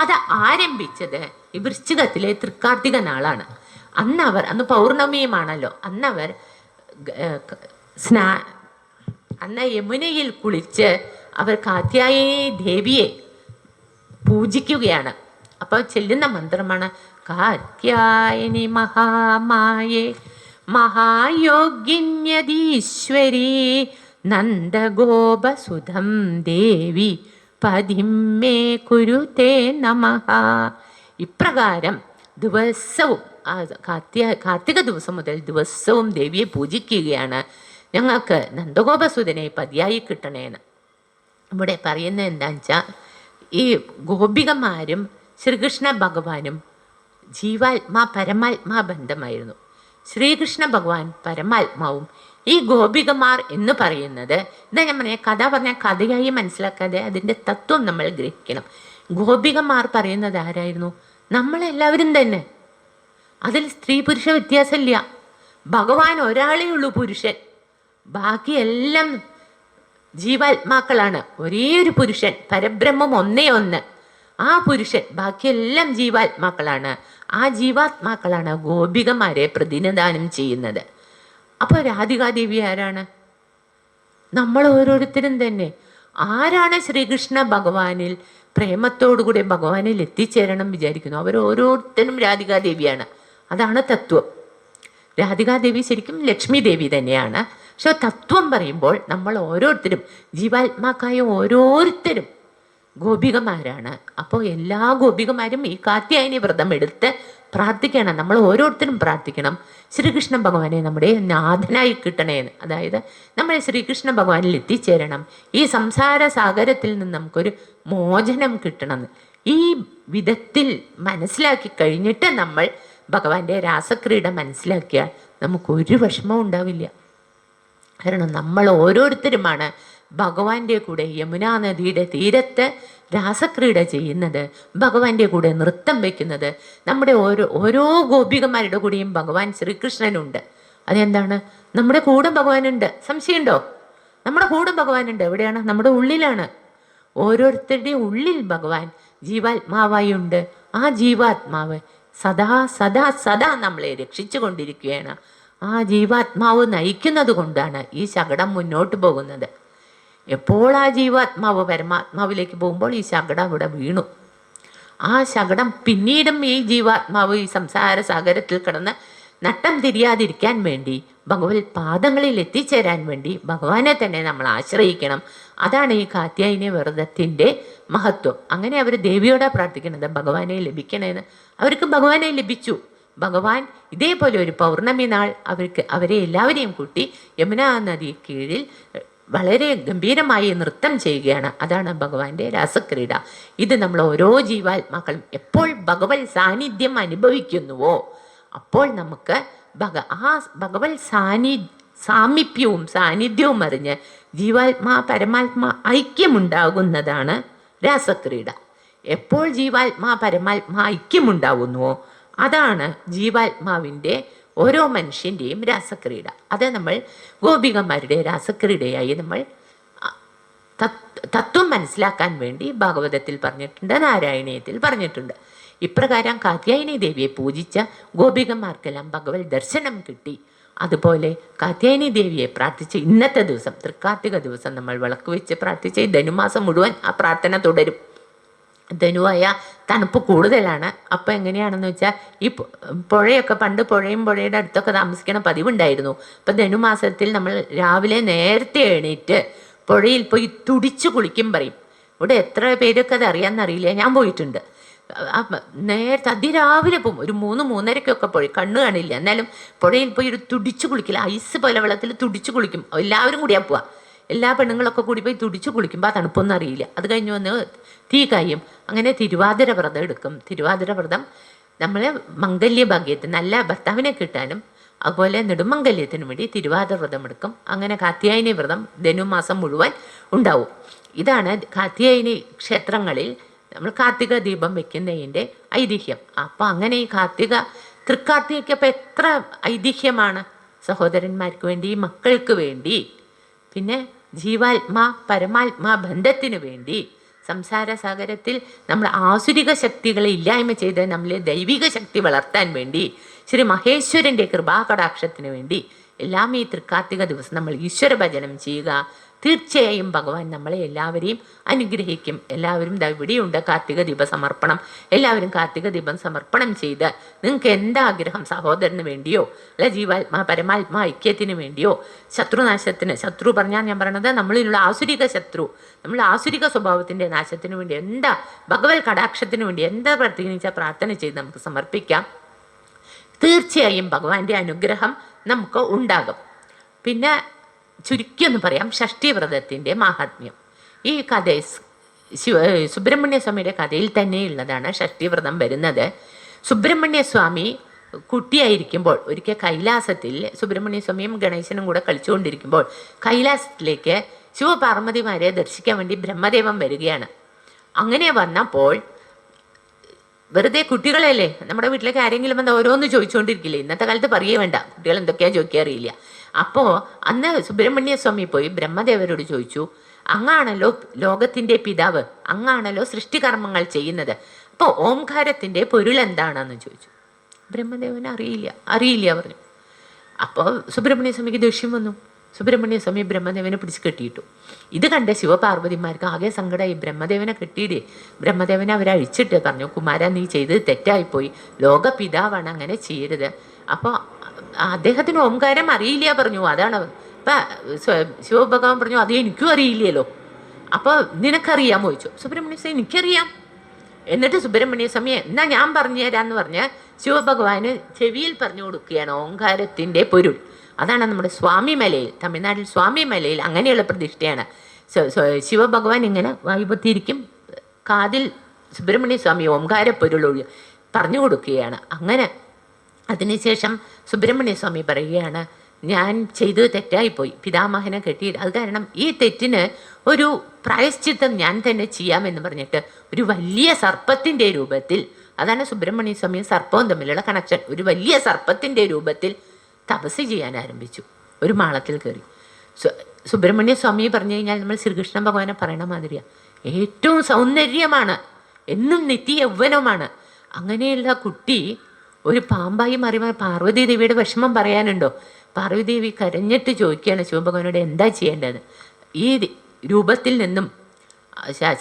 അത് ആരംഭിച്ചത് ഈ വൃശ്ചികത്തിലെ തൃക്കാർത്തിക നാളാണ്. അന്ന് പൗർണമിയുമാണല്ലോ. അന്ന് യമുനയിൽ കുളിച്ച് അവർ കാർത്യായനി ദേവിയെ പൂജിക്കുകയാണ്. അപ്പോൾ ചെല്ലുന്ന മന്ത്രമാണ് കാർത്യായനി മഹാമായേ മഹായോഗിന്യതീശ്വരി നന്ദഗോപസുധം ദേവി പതിമേ കുരുതേ നമഃ. ഇപ്രകാരം ദിവസവും കാർത്തിക ദിവസം മുതൽ ദിവസവും ദേവിയെ പൂജിക്കുകയാണ്. ഞങ്ങൾക്ക് നന്ദഗോപസുധനെ പതിയായി കിട്ടണേന്ന്. ഇവിടെ പറയുന്നത് എന്താണെന്ന് വെച്ചാൽ ഈ ഗോപികമാരും ശ്രീകൃഷ്ണ ഭഗവാനും ജീവാത്മാ പരമാത്മാ ബന്ധമായിരുന്നു. ശ്രീകൃഷ്ണ ഭഗവാൻ പരമാത്മാവും ഈ ഗോപികമാർ എന്ന് പറയുന്നത് എന്താ ഞാൻ പറഞ്ഞ കഥ പറഞ്ഞ കഥയായി മനസ്സിലാക്കാതെ അതിൻ്റെ തത്വം നമ്മൾ ഗ്രഹിക്കണം. ഗോപികമാർ പറയുന്നത് ആരായിരുന്നു? നമ്മളെല്ലാവരും തന്നെ. അതിൽ സ്ത്രീ പുരുഷ വ്യത്യാസമില്ല. ഭഗവാൻ ഒരാളേ ഉള്ളൂ പുരുഷൻ, ബാക്കിയെല്ലാം ജീവാത്മാക്കളാണ്. ഒരേ ഒരു പുരുഷൻ, പരബ്രഹ്മം ഒന്നേ ഒന്ന്. ആ പുരുഷൻ, ബാക്കിയെല്ലാം ജീവാത്മാക്കളാണ്. ആ ജീവാത്മാക്കളാണ് ഗോപികമാരെ പ്രതിനിധാനം ചെയ്യുന്നത്. അപ്പോൾ രാധികാദേവി ആരാണ്? നമ്മൾ ഓരോരുത്തരും തന്നെ. ആരാണ് ശ്രീകൃഷ്ണ ഭഗവാനിൽ പ്രേമത്തോടുകൂടി ഭഗവാനിൽ എത്തിച്ചേരണം വിചാരിക്കുന്നു, അവർ ഓരോരുത്തരും രാധികാദേവിയാണ്. അതാണ് തത്വം. രാധികാദേവി ശരിക്കും ലക്ഷ്മി ദേവി തന്നെയാണ്. പക്ഷെ തത്വം പറയുമ്പോൾ നമ്മൾ ഓരോരുത്തരും ജീവാത്മാക്കായ ഓരോരുത്തരും ഗോപികമാരാണ്. അപ്പോൾ എല്ലാ ഗോപികമാരും ഈ കാർത്യായനി വ്രതം എടുത്ത് പ്രാർത്ഥിക്കണം. നമ്മൾ ഓരോരുത്തരും പ്രാർത്ഥിക്കണം, ശ്രീകൃഷ്ണ ഭഗവാനെ നമ്മുടെ നാഥനായി കിട്ടണേന്ന്. അതായത് നമ്മൾ ശ്രീകൃഷ്ണ ഭഗവാനിൽ എത്തിച്ചേരണം, ഈ സംസാര സാഗരത്തിൽ നിന്ന് നമുക്കൊരു മോചനം കിട്ടണമെന്ന്. ഈ വിധത്തിൽ മനസ്സിലാക്കി കഴിഞ്ഞിട്ട് നമ്മൾ ഭഗവാന്റെ രാസക്രീഡ മനസ്സിലാക്കിയാൽ നമുക്കൊരു വിഷമവും ഉണ്ടാവില്ല. കാരണം നമ്മൾ ഓരോരുത്തരുമാണ് ഭഗവാന്റെ കൂടെ യമുനാ നദിയുടെ തീരത്ത് രാസക്രീഡ ചെയ്യുന്നത്, ഭഗവാന്റെ കൂടെ നൃത്തം വയ്ക്കുന്നത്. നമ്മുടെ ഓരോ ഗോപികമാരുടെ കൂടെയും ഭഗവാൻ ശ്രീകൃഷ്ണനുണ്ട്. അതെന്താണ്? നമ്മുടെ കൂടെ ഭഗവാനുണ്ട്. സംശയമുണ്ടോ? നമ്മുടെ കൂടെ ഭഗവാനുണ്ട്. എവിടെയാണ്? നമ്മുടെ ഉള്ളിലാണ്. ഓരോരുത്തരുടെയും ഉള്ളിൽ ഭഗവാൻ ജീവാത്മാവായി ഉണ്ട്. ആ ജീവാത്മാവ് സദാ സദാ സദാ നമ്മളെ രക്ഷിച്ചു കൊണ്ടിരിക്കുകയാണ്. ആ ജീവാത്മാവ് നയിക്കുന്നത് കൊണ്ടാണ് ഈ ശകടം മുന്നോട്ട് പോകുന്നത്. എപ്പോൾ ആ ജീവാത്മാവ് പരമാത്മാവിലേക്ക് പോകുമ്പോൾ ഈ ശകടം അവിടെ വീണു. ആ ശകടം പിന്നീടും ഈ ജീവാത്മാവ് ഈ സംസാര സാഗരത്തിൽ കിടന്ന് നട്ടം തിരിയാതിരിക്കാൻ വേണ്ടി ഭഗവത് പാദങ്ങളിൽ എത്തിച്ചേരാൻ വേണ്ടി ഭഗവാനെ തന്നെ നമ്മൾ ആശ്രയിക്കണം. അതാണ് ഈ കാർത്യായനി വ്രതത്തിൻ്റെ മഹത്വം. അങ്ങനെ അവർ ദേവിയോടാ പ്രാർത്ഥിക്കുന്നത്, ഭഗവാനെ ലഭിക്കണമെന്ന്. അവർക്ക് ഭഗവാനെ ലഭിച്ചു. ഭഗവാൻ ഇതേപോലെ ഒരു പൗർണമി നാൾ അവരെ എല്ലാവരെയും കൂട്ടി യമുനാ നദി കീഴിൽ വളരെ ഗംഭീരമായി നൃത്തം ചെയ്യുകയാണ്. അതാണ് ഭഗവാന്റെ രാസക്രീഡ. ഇത് നമ്മൾ ഓരോ ജീവാത്മാക്കളും എപ്പോൾ ഭഗവത് സാന്നിധ്യം അനുഭവിക്കുന്നുവോ അപ്പോൾ നമുക്ക് ഭഗവത് സാമീപ്യവും സാന്നിധ്യവും അറിഞ്ഞ് ജീവാത്മാ പരമാത്മാ ഐക്യമുണ്ടാകുന്നതാണ് രാസക്രീഡ. എപ്പോൾ ജീവാത്മാ പരമാത്മാ ഐക്യമുണ്ടാകുന്നുവോ അതാണ് ജീവാത്മാവിൻ്റെ ഓരോ മനുഷ്യൻ്റെയും രാസക്രീഡ. അത് നമ്മൾ ഗോപികമാരുടെ രാസക്രീഡയായി നമ്മൾ തത്വം മനസ്സിലാക്കാൻ വേണ്ടി ഭാഗവതത്തിൽ പറഞ്ഞിട്ടുണ്ട്, നാരായണീയത്തിൽ പറഞ്ഞിട്ടുണ്ട്. ഇപ്രകാരം കാർത്യായനി ദേവിയെ പൂജിച്ച ഗോപികമാർക്കെല്ലാം ഭഗവത് ദർശനം കിട്ടി. അതുപോലെ കാർത്യായനി ദേവിയെ പ്രാർത്ഥിച്ച് ഇന്നത്തെ ദിവസം തൃക്കാർത്തിക ദിവസം നമ്മൾ വിളക്ക് വെച്ച് പ്രാർത്ഥിച്ച് ധനുമാസം മുഴുവൻ ആ പ്രാർത്ഥന തുടരും. ധനുവായ തണുപ്പ് കൂടുതലാണ്. അപ്പോൾ എങ്ങനെയാണെന്ന് വെച്ചാൽ ഈ പുഴയൊക്കെ പണ്ട് പുഴയുടെ അടുത്തൊക്കെ താമസിക്കണ പതിവുണ്ടായിരുന്നു. അപ്പം ധനുമാസത്തിൽ നമ്മൾ രാവിലെ നേരത്തെ എണീറ്റ് പുഴയിൽ പോയി തുടിച്ചു കുളിക്കും പറയും. ഇവിടെ എത്ര പേരൊക്കെ അത് അറിയാമെന്നറിയില്ല, ഞാൻ പോയിട്ടുണ്ട്. നേരത്തെ അതിരാവിലെ പോകും, ഒരു 3-3:30 പോയി, കണ്ണ് കാണില്ല, എന്നാലും പുഴയിൽ പോയി ഒരു തുടിച്ചു കുളിക്കില്ല, ഐസ് പോലെ വെള്ളത്തിൽ തുടിച്ചു കുളിക്കും. എല്ലാവരും കൂടിയാ പോവാ, എല്ലാ പെണ്ണുങ്ങളൊക്കെ കൂടി പോയി തുടിച്ചു കുളിക്കുമ്പോൾ ആ തണുപ്പൊന്നും അറിയില്ല. അത് കഴിഞ്ഞ് വന്ന് തീ കായും. അങ്ങനെ തിരുവാതിര വ്രതം എടുക്കും. തിരുവാതിര വ്രതം നമ്മൾ മംഗല്യഭാഗ്യത്തിന്, നല്ല ഭർത്താവിനെ കിട്ടാനും അതുപോലെ നെടുമംഗല്യത്തിനും വേണ്ടി തിരുവാതിര വ്രതം എടുക്കും. അങ്ങനെ കാത്യായനി വ്രതം ധനുമാസം മുഴുവൻ ഉണ്ടാവും. ഇതാണ് കാത്യായനി ക്ഷേത്രങ്ങളിൽ നമ്മൾ കാർത്തിക ദീപം വെക്കുന്നതിൻ്റെ ഐതിഹ്യം. അപ്പം അങ്ങനെ ഈ തൃക്കാർത്തികയ്ക്കപ്പം എത്ര ഐതിഹ്യമാണ് സഹോദരന്മാർക്ക് വേണ്ടി, മക്കൾക്ക് വേണ്ടി, പിന്നെ ജീവാത്മാ പരമാത്മാ ബന്ധത്തിന് വേണ്ടി, സംസാര സാഗരത്തിൽ നമ്മൾ ആസുരിക ശക്തികളെ ഇല്ലായ്മ ചെയ്ത് നമ്മളെ ദൈവിക ശക്തി വളർത്താൻ വേണ്ടി, ശ്രീ മഹേശ്വരൻ്റെ കൃപാകടാക്ഷത്തിന് വേണ്ടി എല്ലാം ഈ തൃക്കാർത്തിക ദിവസം നമ്മൾ ഈശ്വര ഭജനം ചെയ്യുക. തീർച്ചയായും ഭഗവാൻ നമ്മളെ എല്ലാവരെയും അനുഗ്രഹിക്കും. എല്ലാവരും ഇവിടെയുണ്ട് കാർത്തിക ദീപ സമർപ്പണം. എല്ലാവരും കാർത്തിക ദീപം സമർപ്പണം ചെയ്ത് നിങ്ങൾക്ക് എന്താഗ്രഹം, സഹോദരന് വേണ്ടിയോ അല്ല ജീവാത്മാ പരമാത്മാ ഐക്യത്തിന് വേണ്ടിയോ, ശത്രുനാശത്തിന്, ശത്രു പറഞ്ഞാൽ ഞാൻ പറയണത് നമ്മളിലുള്ള ആസുരിക ശത്രു, നമ്മൾ ആസുരിക സ്വഭാവത്തിൻ്റെ നാശത്തിന് വേണ്ടി, എന്താ ഭഗവത് കടാക്ഷത്തിന് വേണ്ടി എന്താ പ്രാർത്ഥിക്കുക പ്രാർത്ഥന ചെയ്ത് നമുക്ക് സമർപ്പിക്കാം. തീർച്ചയായും ഭഗവാന്റെ അനുഗ്രഹം നമുക്ക് ഉണ്ടാകും. പിന്നെ ചുരുക്കി ഒന്ന് പറയാം, ഷഷ്ഠീവ്രതത്തിൻ്റെ മാഹാത്മ്യം. ഈ കഥ സുബ്രഹ്മണ്യ സ്വാമിയുടെ കഥയിൽ തന്നെയുള്ളതാണ് ഷഷ്ഠീവ്രതം വരുന്നത്. സുബ്രഹ്മണ്യ സ്വാമി കുട്ടിയായിരിക്കുമ്പോൾ ഒരിക്കൽ കൈലാസത്തിൽ സുബ്രഹ്മണ്യ സ്വാമിയും ഗണേശനും കൂടെ കളിച്ചുകൊണ്ടിരിക്കുമ്പോൾ കൈലാസത്തിലേക്ക് ശിവപാർവതിമാരെ ദർശിക്കാൻ വേണ്ടി ബ്രഹ്മദേവൻ വരികയാണ്. അങ്ങനെ വന്നപ്പോൾ വെറുതെ കുട്ടികളല്ലേ, നമ്മുടെ വീട്ടിലേക്ക് ആരെങ്കിലും വന്ന് ഓരോന്ന് ചോദിച്ചുകൊണ്ടിരിക്കില്ലേ, ഇന്നത്തെ കാലത്ത് പറയേ വേണ്ട, കുട്ടികൾ എന്തൊക്കെയാ ചോദിക്കാറിയില്ല. അപ്പോൾ അന്ന് സുബ്രഹ്മണ്യ സ്വാമി പോയി ബ്രഹ്മദേവരോട് ചോദിച്ചു, അങ്ങാണല്ലോ ലോകത്തിൻ്റെ പിതാവ്, അങ്ങാണല്ലോ സൃഷ്ടികർമ്മങ്ങൾ ചെയ്യുന്നത്, അപ്പോൾ ഓംകാരത്തിൻ്റെ പൊരുൾ എന്താണെന്ന് ചോദിച്ചു. ബ്രഹ്മദേവന് അറിയില്ല പറഞ്ഞു. അപ്പോൾ സുബ്രഹ്മണ്യ സ്വാമിക്ക് ദേഷ്യം വന്നു. സുബ്രഹ്മണ്യ സ്വാമി ബ്രഹ്മദേവനെ പിടിച്ച് കെട്ടിയിട്ടു. ഇത് കണ്ട ശിവപാർവതിമാർക്ക് ആകെ സങ്കടമായി. ബ്രഹ്മദേവനെ കെട്ടിയിടേ, ബ്രഹ്മദേവനെ അവരഴിച്ചിട്ട് പറഞ്ഞു, കുമാര നീ ചെയ്തത് തെറ്റായിപ്പോയി, ലോകപിതാവാണ്, അങ്ങനെ ചെയ്യരുത്. അപ്പോൾ അദ്ദേഹത്തിന് ഓംകാരം അറിയില്ല പറഞ്ഞു. അതാണ് അപ്പം ശിവഭഗവാൻ പറഞ്ഞു, അത് എനിക്കും അറിയില്ലല്ലോ, അപ്പോൾ നിനക്കറിയാമോ ചോദിച്ചു. സുബ്രഹ്മണ്യ സ്വാമി എനിക്കറിയാം. എന്നിട്ട് സുബ്രഹ്മണ്യ സ്വാമി എന്നാ ഞാൻ പറഞ്ഞു തരാമെന്ന് പറഞ്ഞ് ശിവഭഗവാന് ചെവിയിൽ പറഞ്ഞു കൊടുക്കുകയാണ് ഓംകാരത്തിൻ്റെ പൊരുൾ. അതാണ് നമ്മുടെ സ്വാമിമലയിൽ, തമിഴ്നാട്ടിൽ സ്വാമിമലയിൽ അങ്ങനെയുള്ള പ്രതിഷ്ഠയാണ്. ശിവഭഗവാൻ ഇങ്ങനെ വായുപത്തിയിരിക്കും, കാതിൽ സുബ്രഹ്മണ്യ സ്വാമി ഓംകാര പൊരുൾ പറഞ്ഞു കൊടുക്കുകയാണ്. അങ്ങനെ അതിനുശേഷം സുബ്രഹ്മണ്യ സ്വാമി പറയുകയാണ്, ഞാൻ ചെയ്തത് തെറ്റായിപ്പോയി, പിതാമഹനെ കെട്ടി, അത് കാരണം ഈ തെറ്റിന് ഒരു പ്രായശ്ചിത്തം ഞാൻ തന്നെ ചെയ്യാമെന്ന് പറഞ്ഞിട്ട് ഒരു വലിയ സർപ്പത്തിൻ്റെ രൂപത്തിൽ, അതാണ് സുബ്രഹ്മണ്യ സ്വാമിയും സർപ്പവും തമ്മിലുള്ള കണക്ഷൻ, ഒരു വലിയ സർപ്പത്തിൻ്റെ രൂപത്തിൽ തപസ് ചെയ്യാൻ ആരംഭിച്ചു. ഒരു മാളത്തിൽ കയറി. സുബ്രഹ്മണ്യ സ്വാമി പറഞ്ഞു കഴിഞ്ഞാൽ നമ്മൾ ശ്രീകൃഷ്ണ ഭഗവാനെ പറയണ മാതിരിയാണ്, ഏറ്റവും സൗന്ദര്യമാണ്, എന്നും നിത്യ യൗവനമാണ്. അങ്ങനെയുള്ള കുട്ടി ഒരു പാമ്പായി മാറി. പാർവതി ദേവിയുടെ വിഷമം പറയാനുണ്ടോ? പാർവതി ദേവി കരഞ്ഞിട്ട് ചോദിക്കുകയാണ് ശിവഭഗവാനോട് എന്താ ചെയ്യേണ്ടത്. ഈ രൂപത്തിൽ നിന്നും,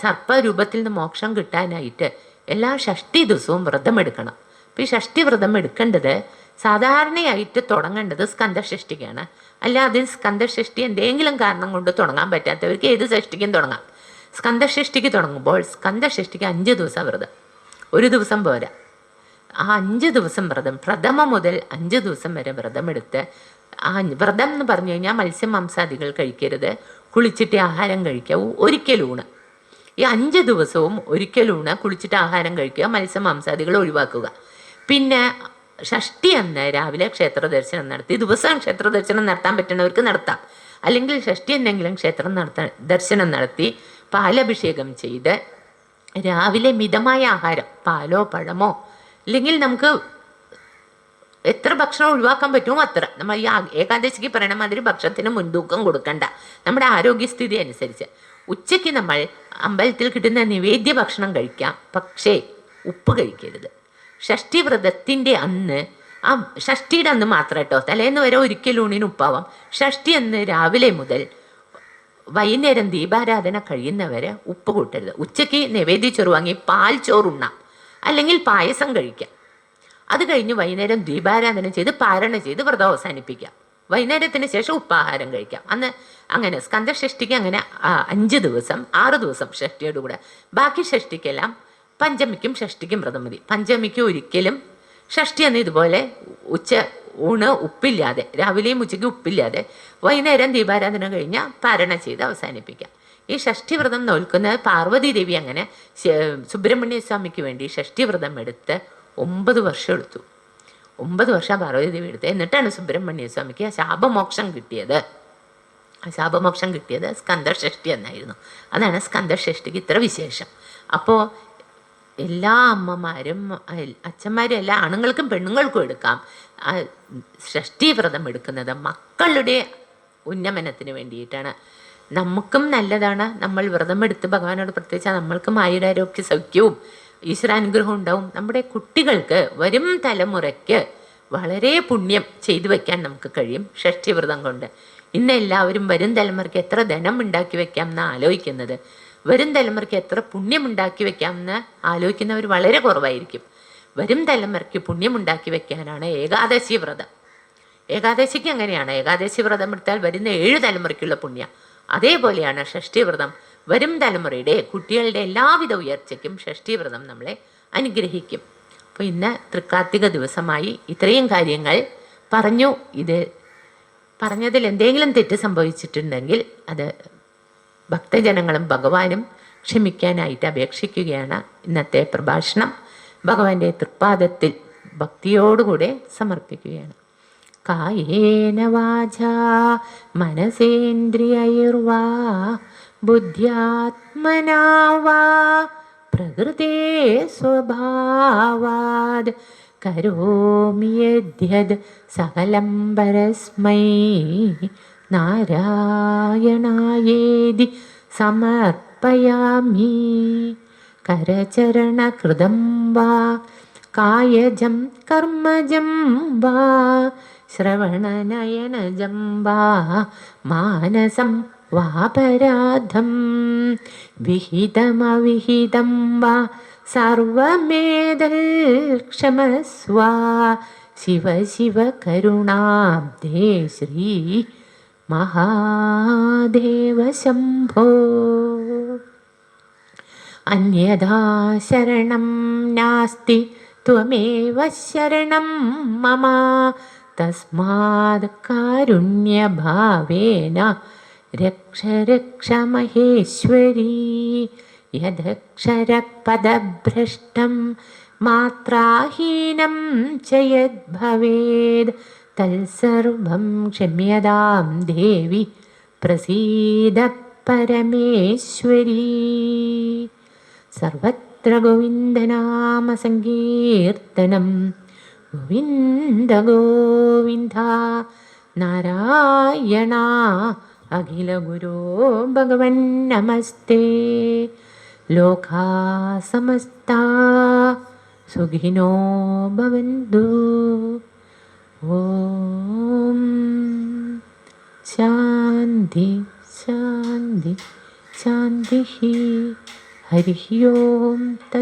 സർപ്പരൂപത്തിൽ നിന്ന് മോക്ഷം കിട്ടാനായിട്ട് എല്ലാ ഷഷ്ടി ദിവസവും വ്രതമെടുക്കണം. അപ്പോൾ ഈ ഷഷ്ടി വ്രതം എടുക്കേണ്ടത് സാധാരണയായിട്ട് തുടങ്ങേണ്ടത് സ്കന്ദഷഷ്ടിക്കാണ്. അല്ല അതിൽ സ്കന്ദഷഷ്ടി എന്തെങ്കിലും കാരണം കൊണ്ട് തുടങ്ങാൻ പറ്റാത്തവർക്ക് ഏത് ഷഷ്ടിക്കും തുടങ്ങാം. സ്കന്ദഷഷ്ടിക്ക് തുടങ്ങുമ്പോൾ സ്കന്ദഷഷ്ടിക്ക് 5 ദിവസം വ്രതം, ഒരു ദിവസം പോരാ. ആ 5 ദിവസം വ്രതം, പ്രഥമ മുതൽ 5 ദിവസം വരെ വ്രതമെടുത്ത്, ആ വ്രതം എന്ന് പറഞ്ഞു കഴിഞ്ഞാൽ മത്സ്യം മാംസാദികൾ കഴിക്കരുത്, കുളിച്ചിട്ട് ആഹാരം കഴിക്കുക, ഒരിക്കലൂണ്. ഈ 5 ദിവസവും ഒരിക്കലൂണ്, കുളിച്ചിട്ട് ആഹാരം കഴിക്കുക, മത്സ്യം മാംസാദികൾ ഒഴിവാക്കുക. പിന്നെ ഷഷ്ടി അന്ന് രാവിലെ ക്ഷേത്ര ദർശനം നടത്തി, ദിവസം ക്ഷേത്ര ദർശനം നടത്താൻ പറ്റുന്നവർക്ക് നടത്താം, അല്ലെങ്കിൽ ഷഷ്ടി എന്തെങ്കിലും ദർശനം നടത്തി പാലഭിഷേകം ചെയ്ത് രാവിലെ മിതമായ ആഹാരം, പാലോ പഴമോ, അല്ലെങ്കിൽ നമുക്ക് എത്ര ഭക്ഷണം ഒഴിവാക്കാൻ പറ്റുമോ അത്ര. നമ്മൾ ഈ ഏകാദശിക്ക് പറയണ മാതിരി ഭക്ഷണത്തിന് മുൻതൂക്കം കൊടുക്കണ്ട, നമ്മുടെ ആരോഗ്യസ്ഥിതി അനുസരിച്ച്. ഉച്ചയ്ക്ക് നമ്മൾ അമ്പലത്തിൽ കിട്ടുന്ന നിവേദ്യ ഭക്ഷണം കഴിക്കാം, പക്ഷേ ഉപ്പ് കഴിക്കരുത്. ഷഷ്ടി വ്രതത്തിൻ്റെ അന്ന്, ആ ഷഷ്ടിയുടെ അന്ന് മാത്രം കേട്ടോ, തലേന്ന് വരെ ഒരിക്കലൂണിന് ഉപ്പാവാം. ഷഷ്ടി അന്ന് രാവിലെ മുതൽ വൈകുന്നേരം ദീപാരാധന കഴിയുന്നവരെ ഉപ്പ് കൂട്ടരുത്. ഉച്ചയ്ക്ക് നിവേദ്യ ചോറ് വാങ്ങി പാൽ ചോറുണ്ണാം, അല്ലെങ്കിൽ പായസം കഴിക്കാം. അത് കഴിഞ്ഞ് വൈകുന്നേരം ദീപാരാധന ചെയ്ത് പാരണ ചെയ്ത് വ്രതം അവസാനിപ്പിക്കാം. വൈകുന്നേരത്തിന് ശേഷം ഉപ്പാഹാരം കഴിക്കാം. അന്ന് അങ്ങനെ സ്കന്ദഷഷ്ടിക്ക് അങ്ങനെ 5 ദിവസം, 6 ദിവസം ഷഷ്ടിയോട് കൂടെ. ബാക്കി ഷഷ്ടിക്കെല്ലാം പഞ്ചമിക്കും ഷഷ്ടിക്കും വ്രതം മതി. പഞ്ചമിക്ക് ഒരിക്കലും, ഷഷ്ടി അന്ന് ഇതുപോലെ ഊണ് ഉപ്പില്ലാതെ, രാവിലെയും ഉച്ചയ്ക്ക് ഉപ്പില്ലാതെ, വൈകുന്നേരം ദീപാരാധന കഴിഞ്ഞാൽ പാരണ ചെയ്ത് അവസാനിപ്പിക്കാം. ഈ ഷഷ്ടിവ്രതം നോൽക്കുന്നത് പാർവതി ദേവി അങ്ങനെ സുബ്രഹ്മണ്യ സ്വാമിക്ക് വേണ്ടി ഷഷ്ടിവ്രതം എടുത്ത് 9 വർഷം എടുത്തു. 9 വർഷം പാർവതി ദേവി എടുത്ത്. എന്നിട്ടാണ് സുബ്രഹ്മണ്യ സ്വാമിക്ക് ആ ശാപമോക്ഷം കിട്ടിയത്. ആ ശാപമോക്ഷം കിട്ടിയത് സ്കന്ദഷഷ്ടി എന്നായിരുന്നു. അതാണ് സ്കന്ദഷഷ്ടിക്ക് ഇത്ര വിശേഷം. അപ്പോൾ എല്ലാ അമ്മമാരും അച്ഛന്മാരും എല്ലാ ആണുങ്ങൾക്കും പെണ്ണുങ്ങൾക്കും എടുക്കാം. ഷഷ്ടിവ്രതം എടുക്കുന്നത് മക്കളുടെ ഉന്നമനത്തിന് വേണ്ടിയിട്ടാണ്. നമുക്കും നല്ലതാണ്. നമ്മൾ വ്രതമെടുത്ത് ഭഗവാനോട് പ്രത്യേകിച്ച് നമ്മൾക്കും ആയുരാരോഗ്യ സൗഖ്യവും ഈശ്വരാനുഗ്രഹവും ഉണ്ടാവും. നമ്മുടെ കുട്ടികൾക്ക്, വരും തലമുറയ്ക്ക് വളരെ പുണ്യം ചെയ്തു വയ്ക്കാൻ നമുക്ക് കഴിയും ഷഷ്ടിവ്രതം കൊണ്ട്. ഇന്ന് എല്ലാവരും വരും തലമുറയ്ക്ക് എത്ര ധനം ഉണ്ടാക്കി വെക്കാം എന്ന് ആലോചിക്കുന്നത്, വരും തലമുറയ്ക്ക് എത്ര പുണ്യം ഉണ്ടാക്കി വെക്കാം എന്ന് ആലോചിക്കുന്നവർ വളരെ കുറവായിരിക്കും. വരും തലമുറയ്ക്ക് പുണ്യം ഉണ്ടാക്കി വെക്കാനാണ് ഏകാദശി വ്രതം. ഏകാദശിക്ക് അങ്ങനെയാണ്. ഏകാദശി വ്രതം എടുത്താൽ വരുന്ന 7 തലമുറയ്ക്കുള്ള പുണ്യം. അതേപോലെയാണ് ഷഷ്ടിവ്രതം. വരും തലമുറയുടെ കുട്ടികളുടെ എല്ലാവിധ ഉയർച്ചയ്ക്കും ഷഷ്ടിവ്രതം നമ്മളെ അനുഗ്രഹിക്കും. അപ്പോൾ ഇന്ന് തൃക്കാർത്തിക ദിവസമായി ഇത്രയും കാര്യങ്ങൾ പറഞ്ഞു. ഇത് പറഞ്ഞതിൽ എന്തെങ്കിലും തെറ്റ് സംഭവിച്ചിട്ടുണ്ടെങ്കിൽ അത് ഭക്തജനങ്ങളും ഭഗവാനും ക്ഷമിക്കാനായിട്ട് അപേക്ഷിക്കുകയാണ്. ഇന്നത്തെ പ്രഭാഷണം ഭഗവാന്റെ തൃപ്പാദത്തിൽ ഭക്തിയോടുകൂടെ സമർപ്പിക്കുകയാണ്. കായേന വാചാ മനസേന്ദ്രിയൈർവാ ബുദ്ധ്യാത്മനാ വാ പ്രകൃതേ സ്വഭാവാത് കരോമി യദ്യത് സകലം പരസ്മൈ നാരായണായേതി സമർപ്പയാമി. കരചരണകൃതം വാ കായജം കർമ്മജം വാ ശ്രവണനയനജം വാ മാനസം വാപരാധം വിഹിതമവിഹിതം വാ സർവമേതൽ ക്ഷമസ്വ. ശിവ ശിവ കരുണാബ്ധേ ശ്രീ മഹാദേവ ശംഭോ. അന്യഥാ ശരണം നാസ്തി ത്വമേവ ശരണം മമ. തസ്മാത് കാരുണ്യഭാവേന രക്ഷ രക്ഷ മഹേശ്വരീ. യദക്ഷരപദഭ്രഷ്ടം മാത്രാഹീനം ച യദ്ഭവേദ് തത്സർവം ക്ഷമ്യതാം ദേവി പ്രസീദ പരമേശ്വരീ. സർവത്ര ഗോവിന്ദനാമ സങ്കീർത്തനം. ഗോവിന്ദ ഗോവിന്ദ. നാരായണ അഖില ഗുരോ ഭഗവൻ നമസ്തേ. ലോകാ സമസ്താ സുഖിനോ ഭവന്തു. ഓം ശാന്തി ശാന്തി ശാന്തി. ഹരി ഓം.